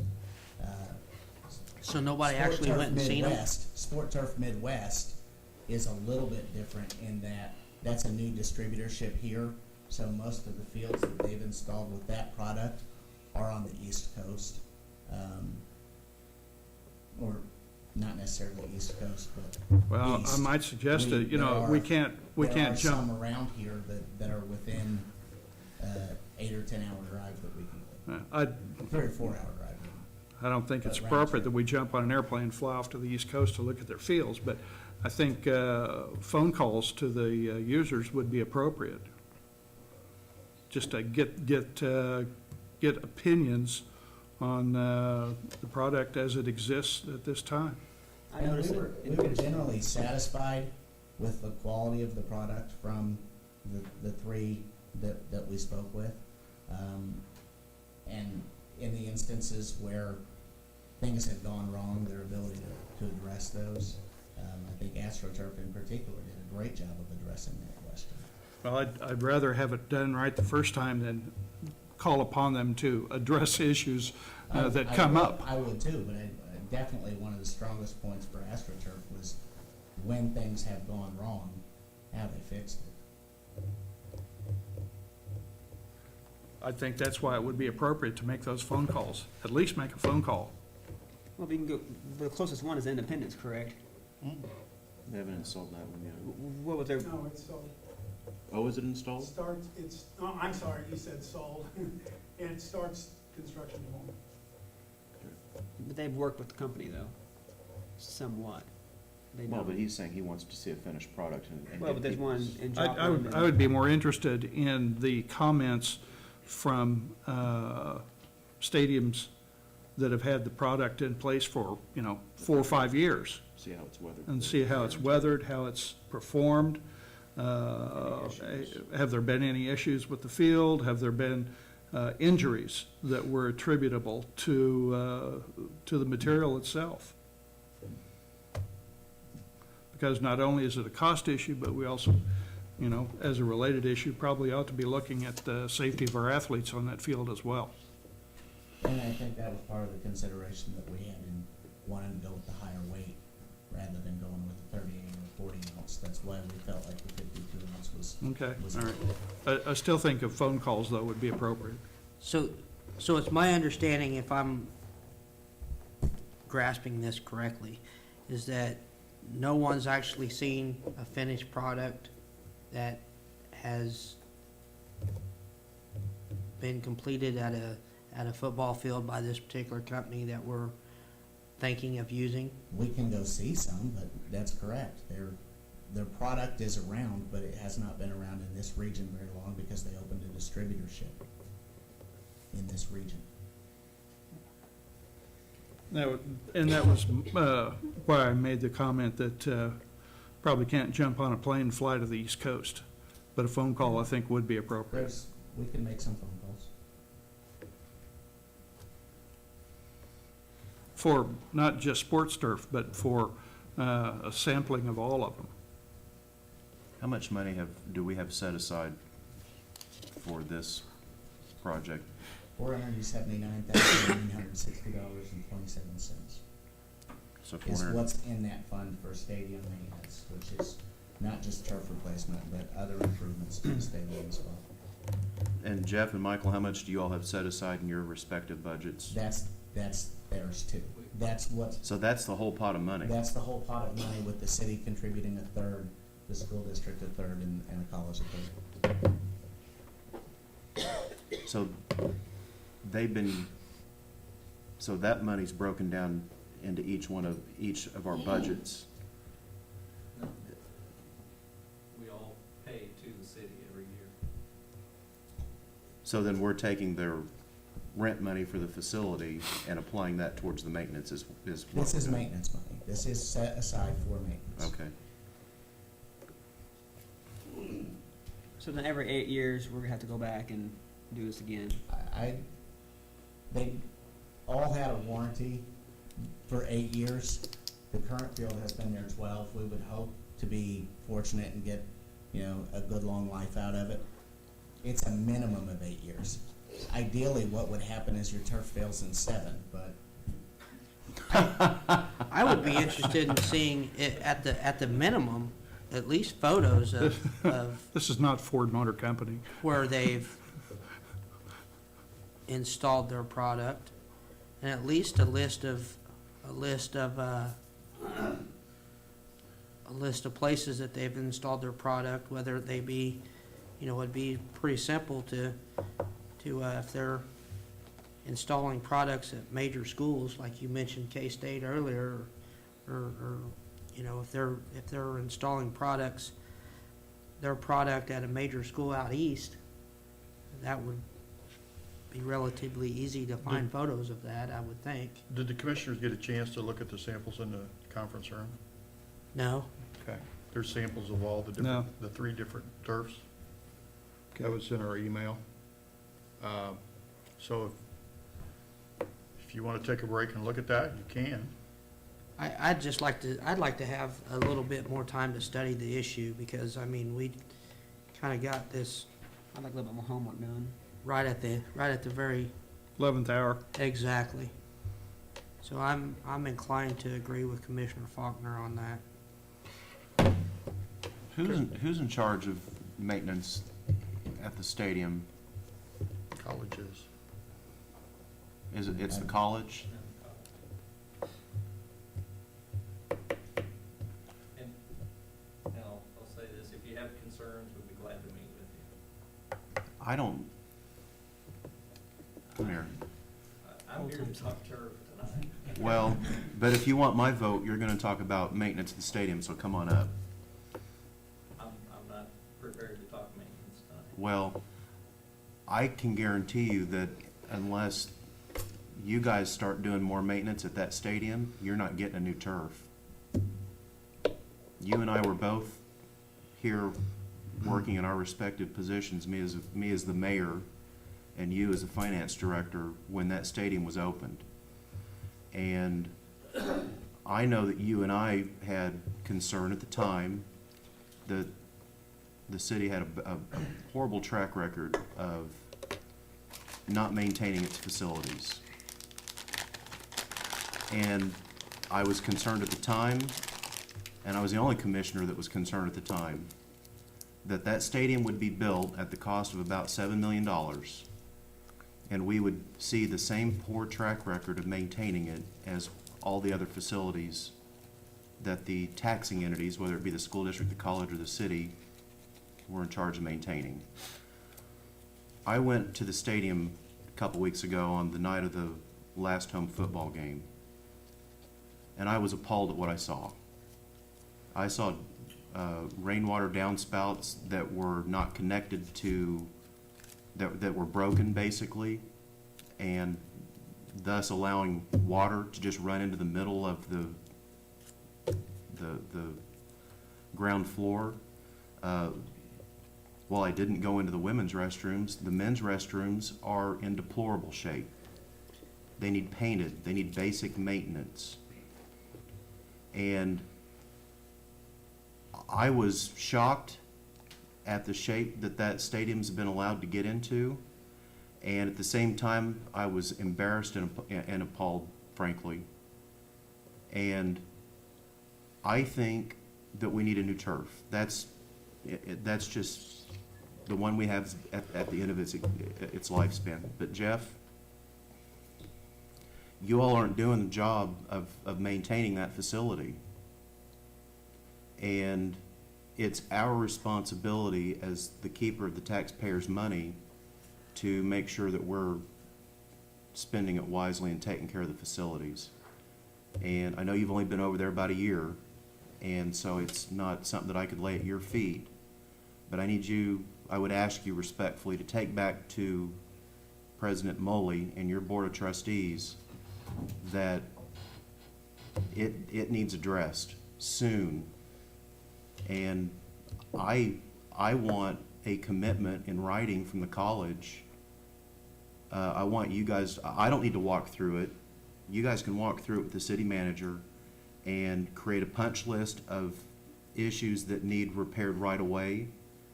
So nobody actually went and seen them? Sport Turf Midwest is a little bit different in that that's a new distributorship here. So most of the fields that they've installed with that product are on the East Coast. or not necessarily East Coast, but Well, I east. might suggest that, you know, we can't There are jump. some around here that are within 8 or 10 hour drive that we can go. I 3 or 4 hour drive. I don't think it's But round appropriate trip. that we jump on an airplane and fly off to the East Coast to look at their fields, but I think phone calls to the users would be appropriate. Just to get opinions on the product as it exists at this time. I And noticed we it. were generally satisfied with the quality of the product from the three that we spoke with. And in the instances where things had gone wrong, their ability to address those, I think AstroTurf in particular did a great job of addressing that question. Well, I'd rather have it done right the first time than call upon them to address issues that come up. I would too, but definitely one of the strongest points for AstroTurf was when things have gone wrong, how they fixed it. I think that's why it would be appropriate to make those phone calls, at least make a phone call. Well, we can go, the closest one is Independence, correct? They haven't installed that one yet. What was their, No, it's sold. Oh, is it installed? Starts, it's, oh, I'm sorry, you said sold. It starts construction tomorrow. but they've worked with the company though, somewhat. They Well, know. but he's saying he wants to see a finished product and Well, get but there's one people's- in I Joplin. would, I would be more interested in the comments from stadiums that have had the product in place for, 4 or 5 years, See how it's weathered. and see how it's weathered, how it's performed. Have there been any issues with the field? Have there been injuries that were attributable to the material itself? Because not only is it a cost issue, but we also, as a related issue, probably ought to be looking at the safety of our athletes on that field as well. And I think that was part of the consideration that we had in wanting to go with the higher weight rather than going with the 38 or 40 ounce. That's why we felt like the 52 ounce was. Okay, was all right. I still think of phone calls, though, would be appropriate. So it's my understanding, if I'm grasping this correctly, is that no one's actually seen a finished product that has been completed at a football field by this particular company that we're thinking of using? We can go see some, but that's correct. Their product is around, but it has not been around in this region very long because they opened a distributorship in this region. And that was why I made the comment that probably can't jump on a plane and fly to the East Coast, but a phone call, I think, would be appropriate. We can make some phone calls. For not just sports turf, but for a sampling of all of them. How much money do we have set aside for this project? $479,960.27 So is 400. what's in that fund for stadium maintenance, which is not just turf replacement, but other improvements to the stadium as well. And Jeff and Michael, how much do you all have set aside in your respective budgets? That's theirs too. That's what, So that's the whole pot of money. that's the whole pot of money with the city contributing a third, the school district a third, and the college a third. So so that money's broken down into each of our budgets. We all pay to the city every year. So then we're taking their rent money for the facility and applying that towards the maintenance is what This we're is doing. maintenance money. This is set aside for maintenance. Okay. So then every 8 years, we're gonna have to go back and do this again. They all had a warranty for 8 years. The current field has been there 12. We would hope to be fortunate and get, a good long life out of it. It's a minimum of 8 years. Ideally, what would happen is your turf fails in 7, but I would be interested in seeing it at the minimum, at least photos of This is not Ford Motor Company. where they've installed their product and at least a list of places that they've installed their product, whether they be, it'd be pretty simple to if they're installing products at major schools, like you mentioned K-State earlier, or if they're installing their product at a major school out east, that would be relatively easy to find photos of that, I would think. Did the commissioners get a chance to look at the samples in the conference room? No? Okay. There's samples of all the No. different, the 3 different turfs. That was in our email. So if you want to take a break and look at that, you can. I'd like to have a little bit more time to study the issue, because, I mean, we kind of got this I'd like a little bit more homework done. right at the very 11th hour. exactly. So I'm inclined to agree with Commissioner Faulkner on that. Who's in charge of maintenance at the stadium? Colleges. It's the college? And I'll say this, if you have concerns, we'd be glad to meet with you. I don't, come here. I'm here to talk turf tonight. Well, but if you want my vote, you're gonna talk about maintenance of the stadium, so come on up. I'm not prepared to talk maintenance tonight. Well, I can guarantee you that unless you guys start doing more maintenance at that stadium, you're not getting a new turf. You and I were both here working in our respective positions, me as the mayor and you as the finance director, when that stadium was opened. And I know that you and I had concern at the time that the city had a horrible track record of not maintaining its facilities. And I was concerned at the time, and I was the only commissioner that was concerned at the time, that that stadium would be built at the cost of about $7 million, and we would see the same poor track record of maintaining it as all the other facilities that the taxing entities, whether it be the school district, the college, or the city, were in charge of maintaining. I went to the stadium a couple weeks ago on the night of the last home football game, and I was appalled at what I saw. I saw rainwater downspouts that were not connected to, that were broken basically, and thus allowing water to just run into the middle of the ground floor. While I didn't go into the women's restrooms, the men's restrooms are in deplorable shape. They need painted, they need basic maintenance. And I was shocked at the shape that that stadium's been allowed to get into, and at the same time, I was embarrassed and appalled, frankly. And I think that we need a new turf. That's just the one we have at the end of its lifespan. But Jeff, you all aren't doing the job of maintaining that facility. And it's our responsibility as the keeper of the taxpayers' money to make sure that we're spending it wisely and taking care of the facilities. And I know you've only been over there about a year, and so it's not something that I could lay at your feet. But I would ask you respectfully to take back to President Moley and your Board of Trustees that it needs addressed soon. And I want a commitment in writing from the college. I want you guys, I don't need to walk through it. You guys can walk through it with the city manager and create a punch list of issues that need repaired right away.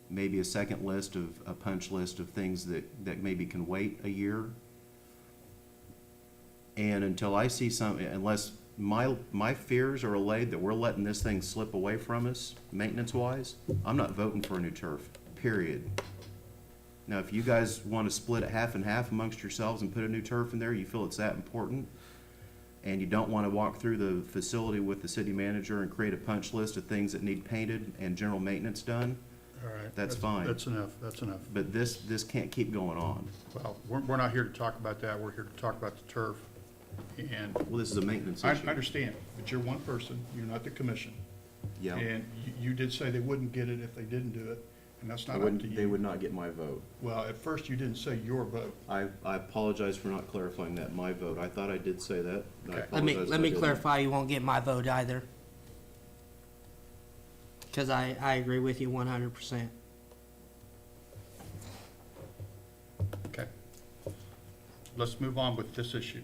Maybe a second list of, a punch list of things that maybe can wait a year. And until I see unless my fears are allayed that we're letting this thing slip away from us, maintenance-wise, I'm not voting for a new turf, period. Now, if you guys want to split it half and half amongst yourselves and put a new turf in there, you feel it's that important, and you don't want to walk through the facility with the city manager and create a punch list of things that need painted and general maintenance done, All right. That's fine. That's enough, that's enough. but this can't keep going on. Well, we're not here to talk about that, we're here to talk about the turf. And Well, this is a maintenance I issue. understand, but you're one person, you're not the commission. Yeah. And you did say they wouldn't get it if they didn't do it, and that's They not up to wouldn't, they you. would not get my vote. Well, at first you didn't say your vote. I apologize for not clarifying that, my vote. I thought I did say that. I Okay. apologize if Let I me didn't. clarify, you won't get my vote either. Because I agree with you 100%. Okay. Let's move on with this issue.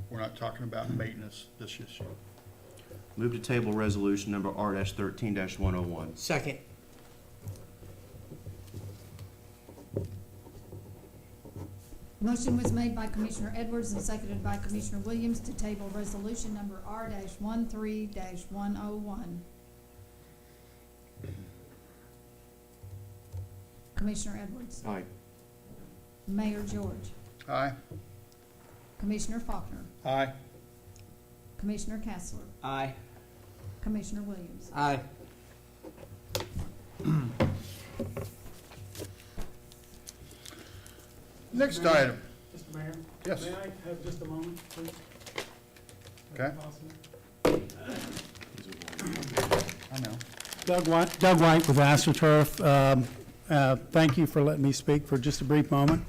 We're not talking about maintenance, this issue. Move to table resolution number R-13-101. Second. Motion was made by Commissioner Edwards and seconded by Commissioner Williams to table resolution number R-13-101. Commissioner Edwards. Aye. Mayor George. Aye? Commissioner Faulkner. Aye. Commissioner Castler. Aye. Commissioner Williams. Aye. Next item. Mr. Mayor? Yes. May I have just a moment, please? Okay. Possible? I know. Doug White with AstroTurf. Thank you for letting me speak for just a brief moment.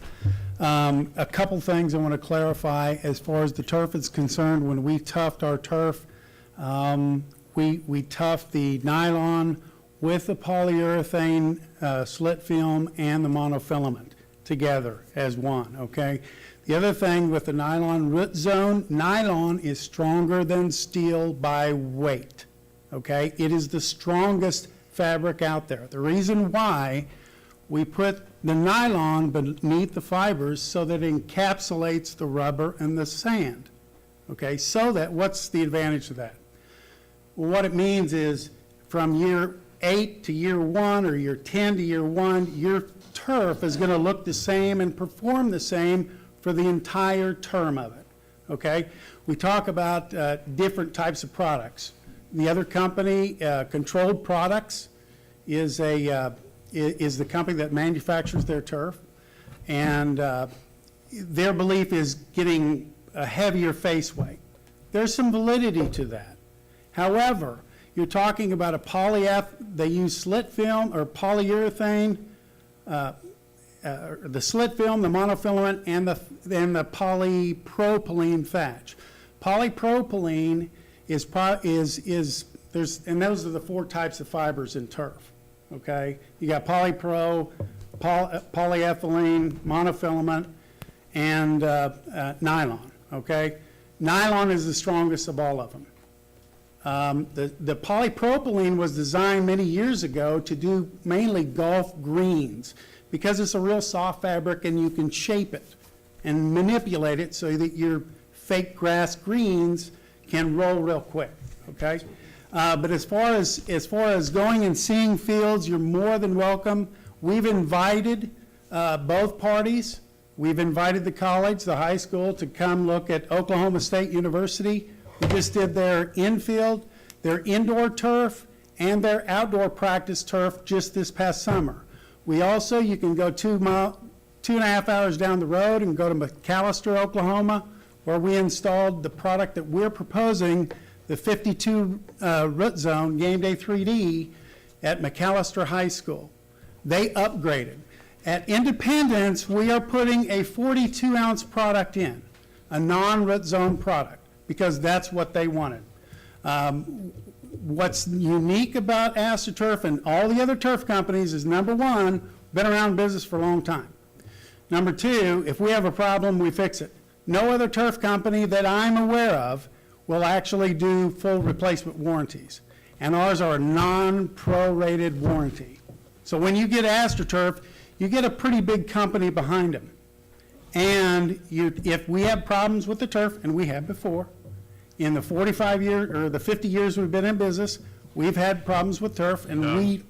A couple things I want to clarify as far as the turf is concerned. When we tuffed our turf, we tuffed the nylon with the polyurethane slit film and the monofilament together as one, okay? The other thing with the nylon root zone, nylon is stronger than steel by weight, okay? It is the strongest fabric out there. The reason why we put the nylon beneath the fibers so that it encapsulates the rubber and the sand, okay? So that, what's the advantage of that? Well, what it means is from year 8 to year 1 or year 10 to year 1, your turf is going to look the same and perform the same for the entire term of it, okay? We talk about different types of products. The other company, Controlled Products, is the company that manufactures their turf, and their belief is getting a heavier face weight. There's some validity to that. However, you're talking about they use slit film or polyurethane, the slit film, the monofilament, and the polypropylene thatch. Polypropylene and those are the 4 types of fibers in turf, okay? You got polypro, polyethylene, monofilament, and nylon, okay? Nylon is the strongest of all of them. The polypropylene was designed many years ago to do mainly golf greens because it's a real soft fabric and you can shape it and manipulate it so that your fake grass greens can roll real quick, okay? But as far as going and seeing fields, you're more than welcome. We've invited both parties. We've invited the college, the high school, to come look at Oklahoma State University. We just did their infield, their indoor turf, and their outdoor practice turf just this past summer. We also, you can go 2.5 hours down the road and go to McAllister, Oklahoma, where we installed the product that we're proposing, the 52 root zone Game Day 3D at McAllister High School. They upgraded. At Independence, we are putting a 42-ounce product in, a non-root zone product, because that's what they wanted. What's unique about AstroTurf and all the other turf companies is, number one, been around business for a long time. Number two, if we have a problem, we fix it. No other turf company that I'm aware of will actually do full replacement warranties. And ours are a non-prorated warranty. So when you get AstroTurf, you get a pretty big company behind them. And if we have problems with the turf, and we have before, in the 45 years or the 50 years we've been in business, we've had problems with turf, and we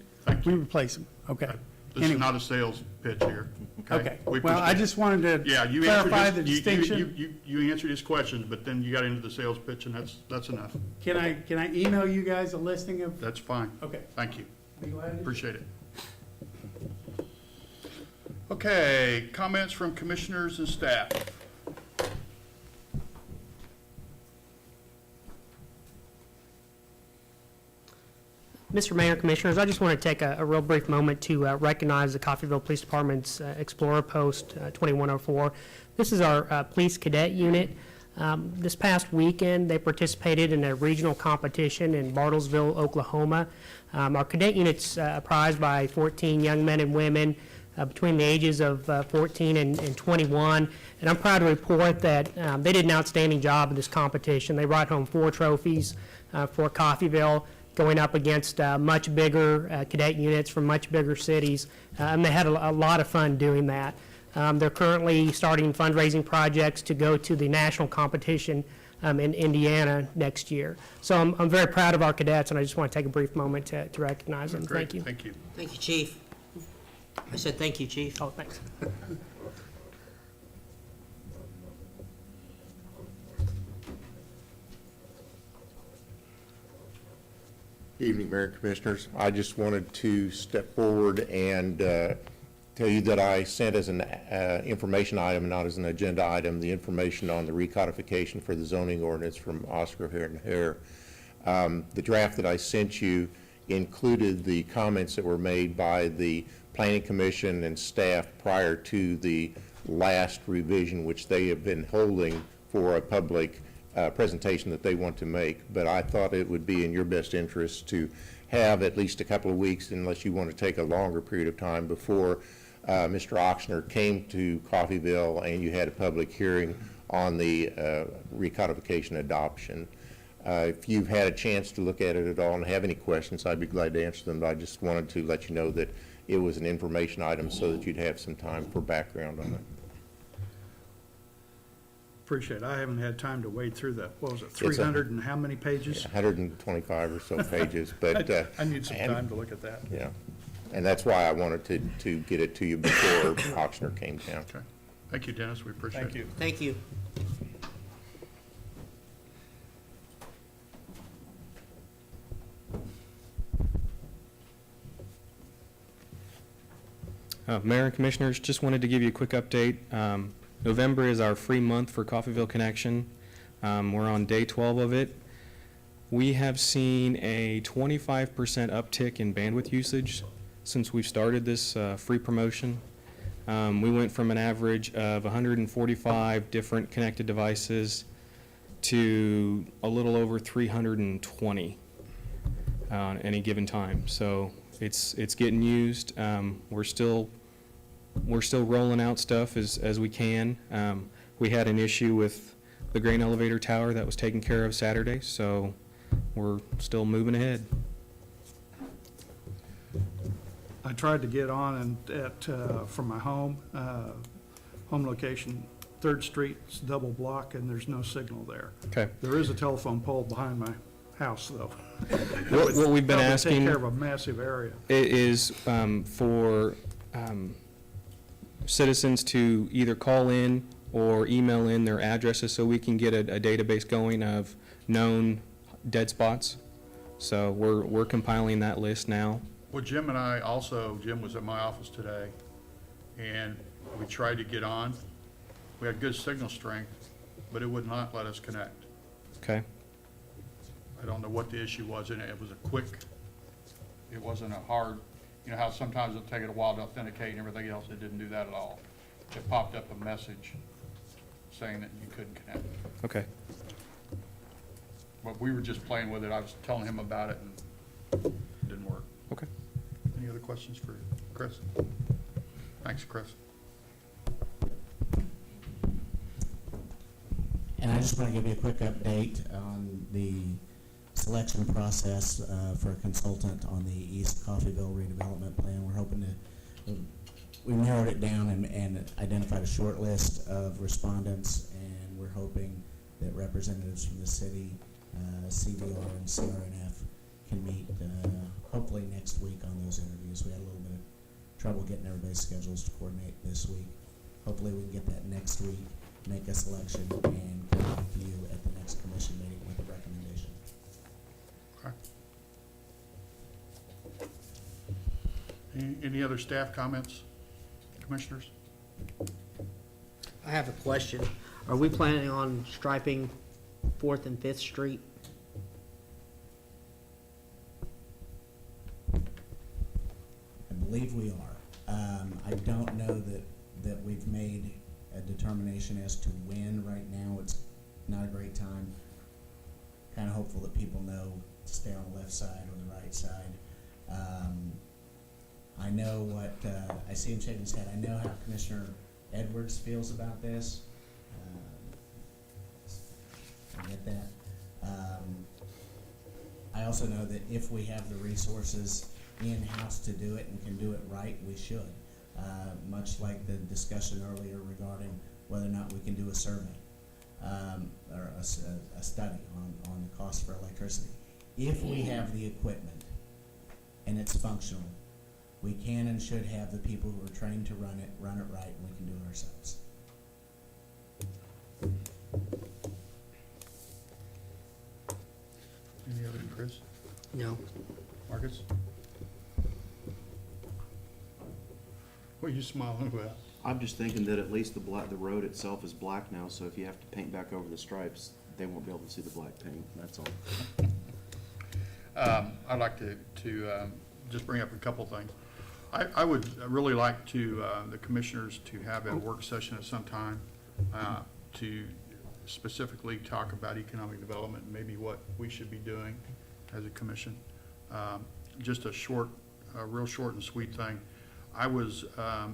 replace them. Okay. This is Anyway. not a sales pitch here, okay? Okay, We well, I appreciate it. just wanted Yeah, to you answered clarify his- the distinction. You answered his questions, but then you got into the sales pitch, and that's enough. Can I email you guys a listing of? That's fine. Okay. Thank you. Be glad to. Appreciate it. Okay, comments from commissioners and staff. Mr. Mayor, Commissioners, I just want to take a real brief moment to recognize the Coffeyville Police Department's Explorer Post 2104. This is our police cadet unit. This past weekend, they participated in a regional competition in Bartlesville, Oklahoma. Our cadet unit's prized by 14 young men and women between the ages of 14 and 21. And I'm proud to report that they did an outstanding job in this competition. They brought home 4 trophies for Coffeyville, going up against much bigger cadet units from much bigger cities, and they had a lot of fun doing that. They're currently starting fundraising projects to go to the national competition in Indiana next year. So I'm very proud of our cadets, and I just want to take a brief moment to recognize them. Great, Thank you. thank you. Thank you, Chief. I said thank you, Chief. Oh, thanks. Evening, Mayor and Commissioners. I just wanted to step forward and tell you that I sent as an information item, not as an agenda item, the information on the recodification for the zoning ordinance from Oscar Hare & Hare. The draft that I sent you included the comments that were made by the Planning Commission and staff prior to the last revision, which they have been holding for a public presentation that they want to make. But I thought it would be in your best interest to have at least a couple of weeks, unless you want to take a longer period of time, before Mr. Oxner came to Coffeyville and you had a public hearing on the recodification adoption. If you've had a chance to look at it at all and have any questions, I'd be glad to answer them, but I just wanted to let you know that it was an information item so that you'd have some time for background on it. Appreciate it. I haven't had time to wade through that. What was it, It's a- 300 and how many pages? 125 or so pages, but. I need some and- time to look at that. Yeah, and that's why I wanted to get it to you before Oxner came down. Okay. Thank you, Dennis, we appreciate it. Thank you. Mayor and Commissioners, just wanted to give you a quick update. November is our free month for Coffeyville Connection. We're on day 12 of it. We have seen a 25% uptick in bandwidth usage since we've started this free promotion. We went from an average of 145 different connected devices to a little over 320 on any given time. So it's getting used. We're still rolling out stuff as we can. We had an issue with the grain elevator tower that was taken care of Saturday, so we're still moving ahead. I tried to get on from my home location, 3rd Street, it's double block, and there's no signal there. Okay. There is a telephone pole behind my house, though. What we've been Probably asking take care of a massive area. is for citizens to either call in or email in their addresses so we can get a database going of known dead spots. So we're compiling that list now. Well, Jim and I also, Jim was at my office today, and we tried to get on. We had good signal strength, but it would not let us connect. Okay. I don't know what the issue was, and it was a quick, it wasn't a hard, you know how sometimes it'll take it a while to authenticate and everything else, it didn't do that at all. It popped up a message saying that you couldn't connect. Okay. But we were just playing with it, I was telling him about it, and it didn't work. Okay. Any other questions for Chris? Thanks, Chris. And I just want to give you a quick update on the selection process for a consultant on the East Coffeyville redevelopment plan. We're hoping to, we narrowed it down and identified a short list of respondents, and we're hoping that representatives from the city, CVR and CRNF can meet hopefully next week on those interviews. We had a little bit of trouble getting everybody's schedules to coordinate this week. Hopefully we can get that next week, make a selection, and come back to you at the next commission meeting with a recommendation. Any other staff comments, commissioners? I have a question. Are we planning on striping 4th and 5th Street? I believe we are. I don't know that we've made a determination as to when. Right now, it's not a great time. Kind of hopeful that people know to stay on the left side or the right side. I know what, I see him shaking his head. I know how Commissioner Edwards feels about this. I get that. I also know that if we have the resources in-house to do it and can do it right, we should. Much like the discussion earlier regarding whether or not we can do a survey or a study on the cost for electricity. If we have the equipment and it's functional, we can and should have the people who are trained to run it right, and we can do it ourselves. Any other, Chris? No. Marcus? What are you smiling about? I'm just thinking that at least the road itself is black now, so if you have to paint back over the stripes, they won't be able to see the black paint, that's all. I'd like to just bring up a couple things. I would really like to, the commissioners to have a work session at some time to specifically talk about economic development and maybe what we should be doing as a commission. Just a real short and sweet thing. I was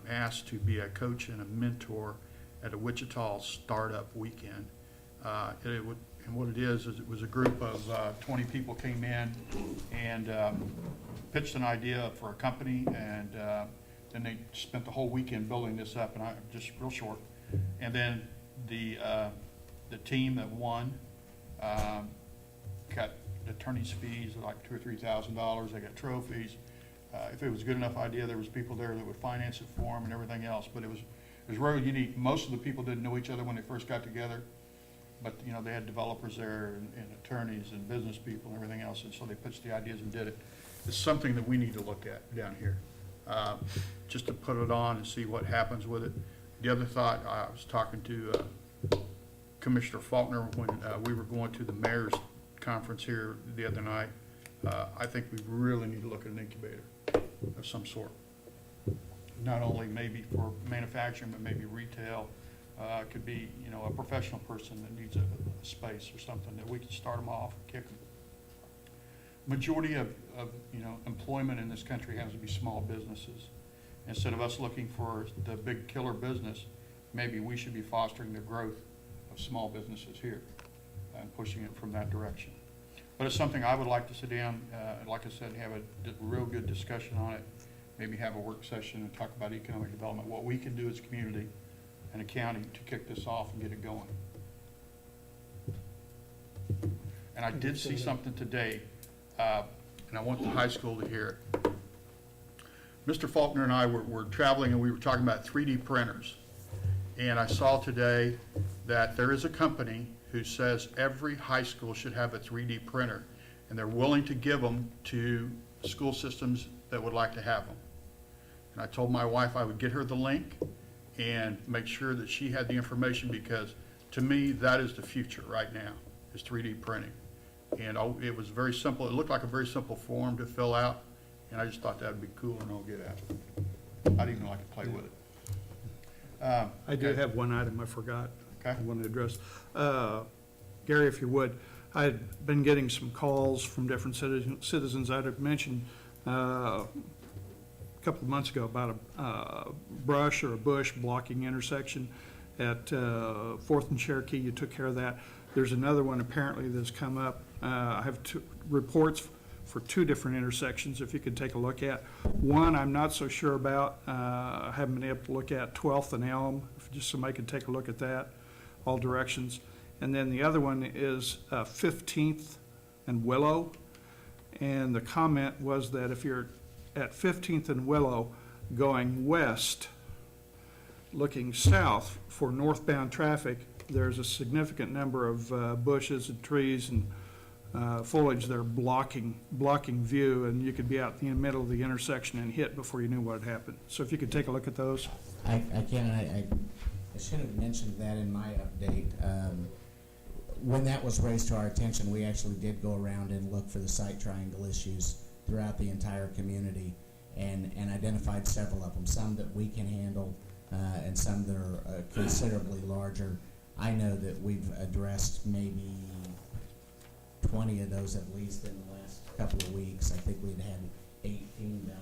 asked to be a coach and a mentor at a Wichita startup weekend. And what it is it was a group of 20 people came in and pitched an idea for a company, and then they spent the whole weekend building this up, and just real short. And then the team that won got attorney's fees like $2,000 or $3,000. They got trophies. If it was a good enough idea, there was people there that would finance it for them and everything else. But it was really unique. Most of the people didn't know each other when they first got together, but you know they had developers there and attorneys and business people and everything else, and so they pitched the ideas and did it. It's something that we need to look at down here, just to put it on and see what happens with it. The other thought, I was talking to Commissioner Faulkner when we were going to the mayor's conference here the other night. I think we really need to look at an incubator of some sort. Not only maybe for manufacturing, but maybe retail. It could be, you know, a professional person that needs a space or something that we can start them off and kick them. Majority of you know, employment in this country has to be small businesses. Instead of us looking for the big killer business, maybe we should be fostering the growth of small businesses here and pushing it from that direction. But it's something I would like to sit down, like I said, have a real good discussion on it, maybe have a work session and talk about economic development, what we can do as a community and a county to kick this off and get it going. And I did see something today, and I want the high school to hear it. Mr. Faulkner and I were traveling, and we were talking about 3D printers. And I saw today that there is a company who says every high school should have a 3D printer, and they're willing to give them to school systems that would like to have them. And I told my wife I would get her the link and make sure that she had the information, because to me that is the future right now, is 3D printing. And it was very simple. It looked like a very simple form to fill out, and I just thought that would be cool and I'll get at it. I'd even like to play with it. I do have one item I forgot. I want to address. Gary, if you would, I had been getting some calls from different citizens. I had mentioned a couple of months ago about a brush or a bush blocking intersection at 4th and Cherokee. You took care of that. There's another one apparently that's come up. I have two reports for two different intersections, if you could take a look at. One I'm not so sure about. I haven't been able to look at 12th and Elm, if just somebody could take a look at that, all directions. And then the other one is 15th and Willow. And the comment was that if you're at 15th and Willow, going west, looking south for northbound traffic, there's a significant number of bushes and trees and foliage that are blocking view, and you could be out in the middle of the intersection and hit before you knew what had happened. So if you could take a look at those. I should have mentioned that in my update. When that was raised to our attention, we actually did go around and look for the site triangle issues throughout the entire community and identified several of them, some that we can handle and some that are considerably larger. I know that we've addressed maybe 20 of those at least in the last couple of weeks. I think we'd had 18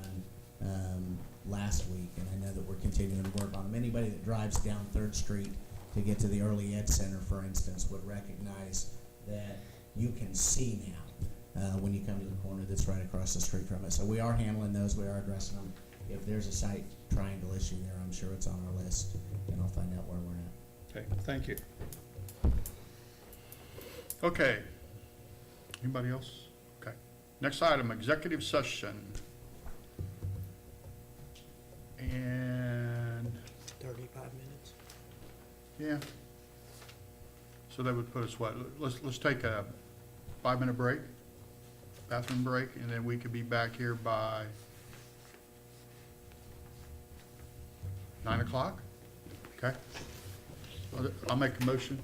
done last week, and I know that we're continuing to work on them. Anybody that drives down 3rd Street to get to the Early Ed Center, for instance, would recognize that you can see now when you come to the corner that's right across the street from it. So we are handling those, we are addressing them. If there's a site triangle issue there, I'm sure it's on our list, and I'll find out where we're at. Okay, thank you. Okay. Anybody else? Okay. Next item, executive session. And, 35 minutes. yeah. So that would put us what? Let's take a 5-minute break, bathroom break, and then we could be back here by 9 o'clock? Okay. I'll make a motion.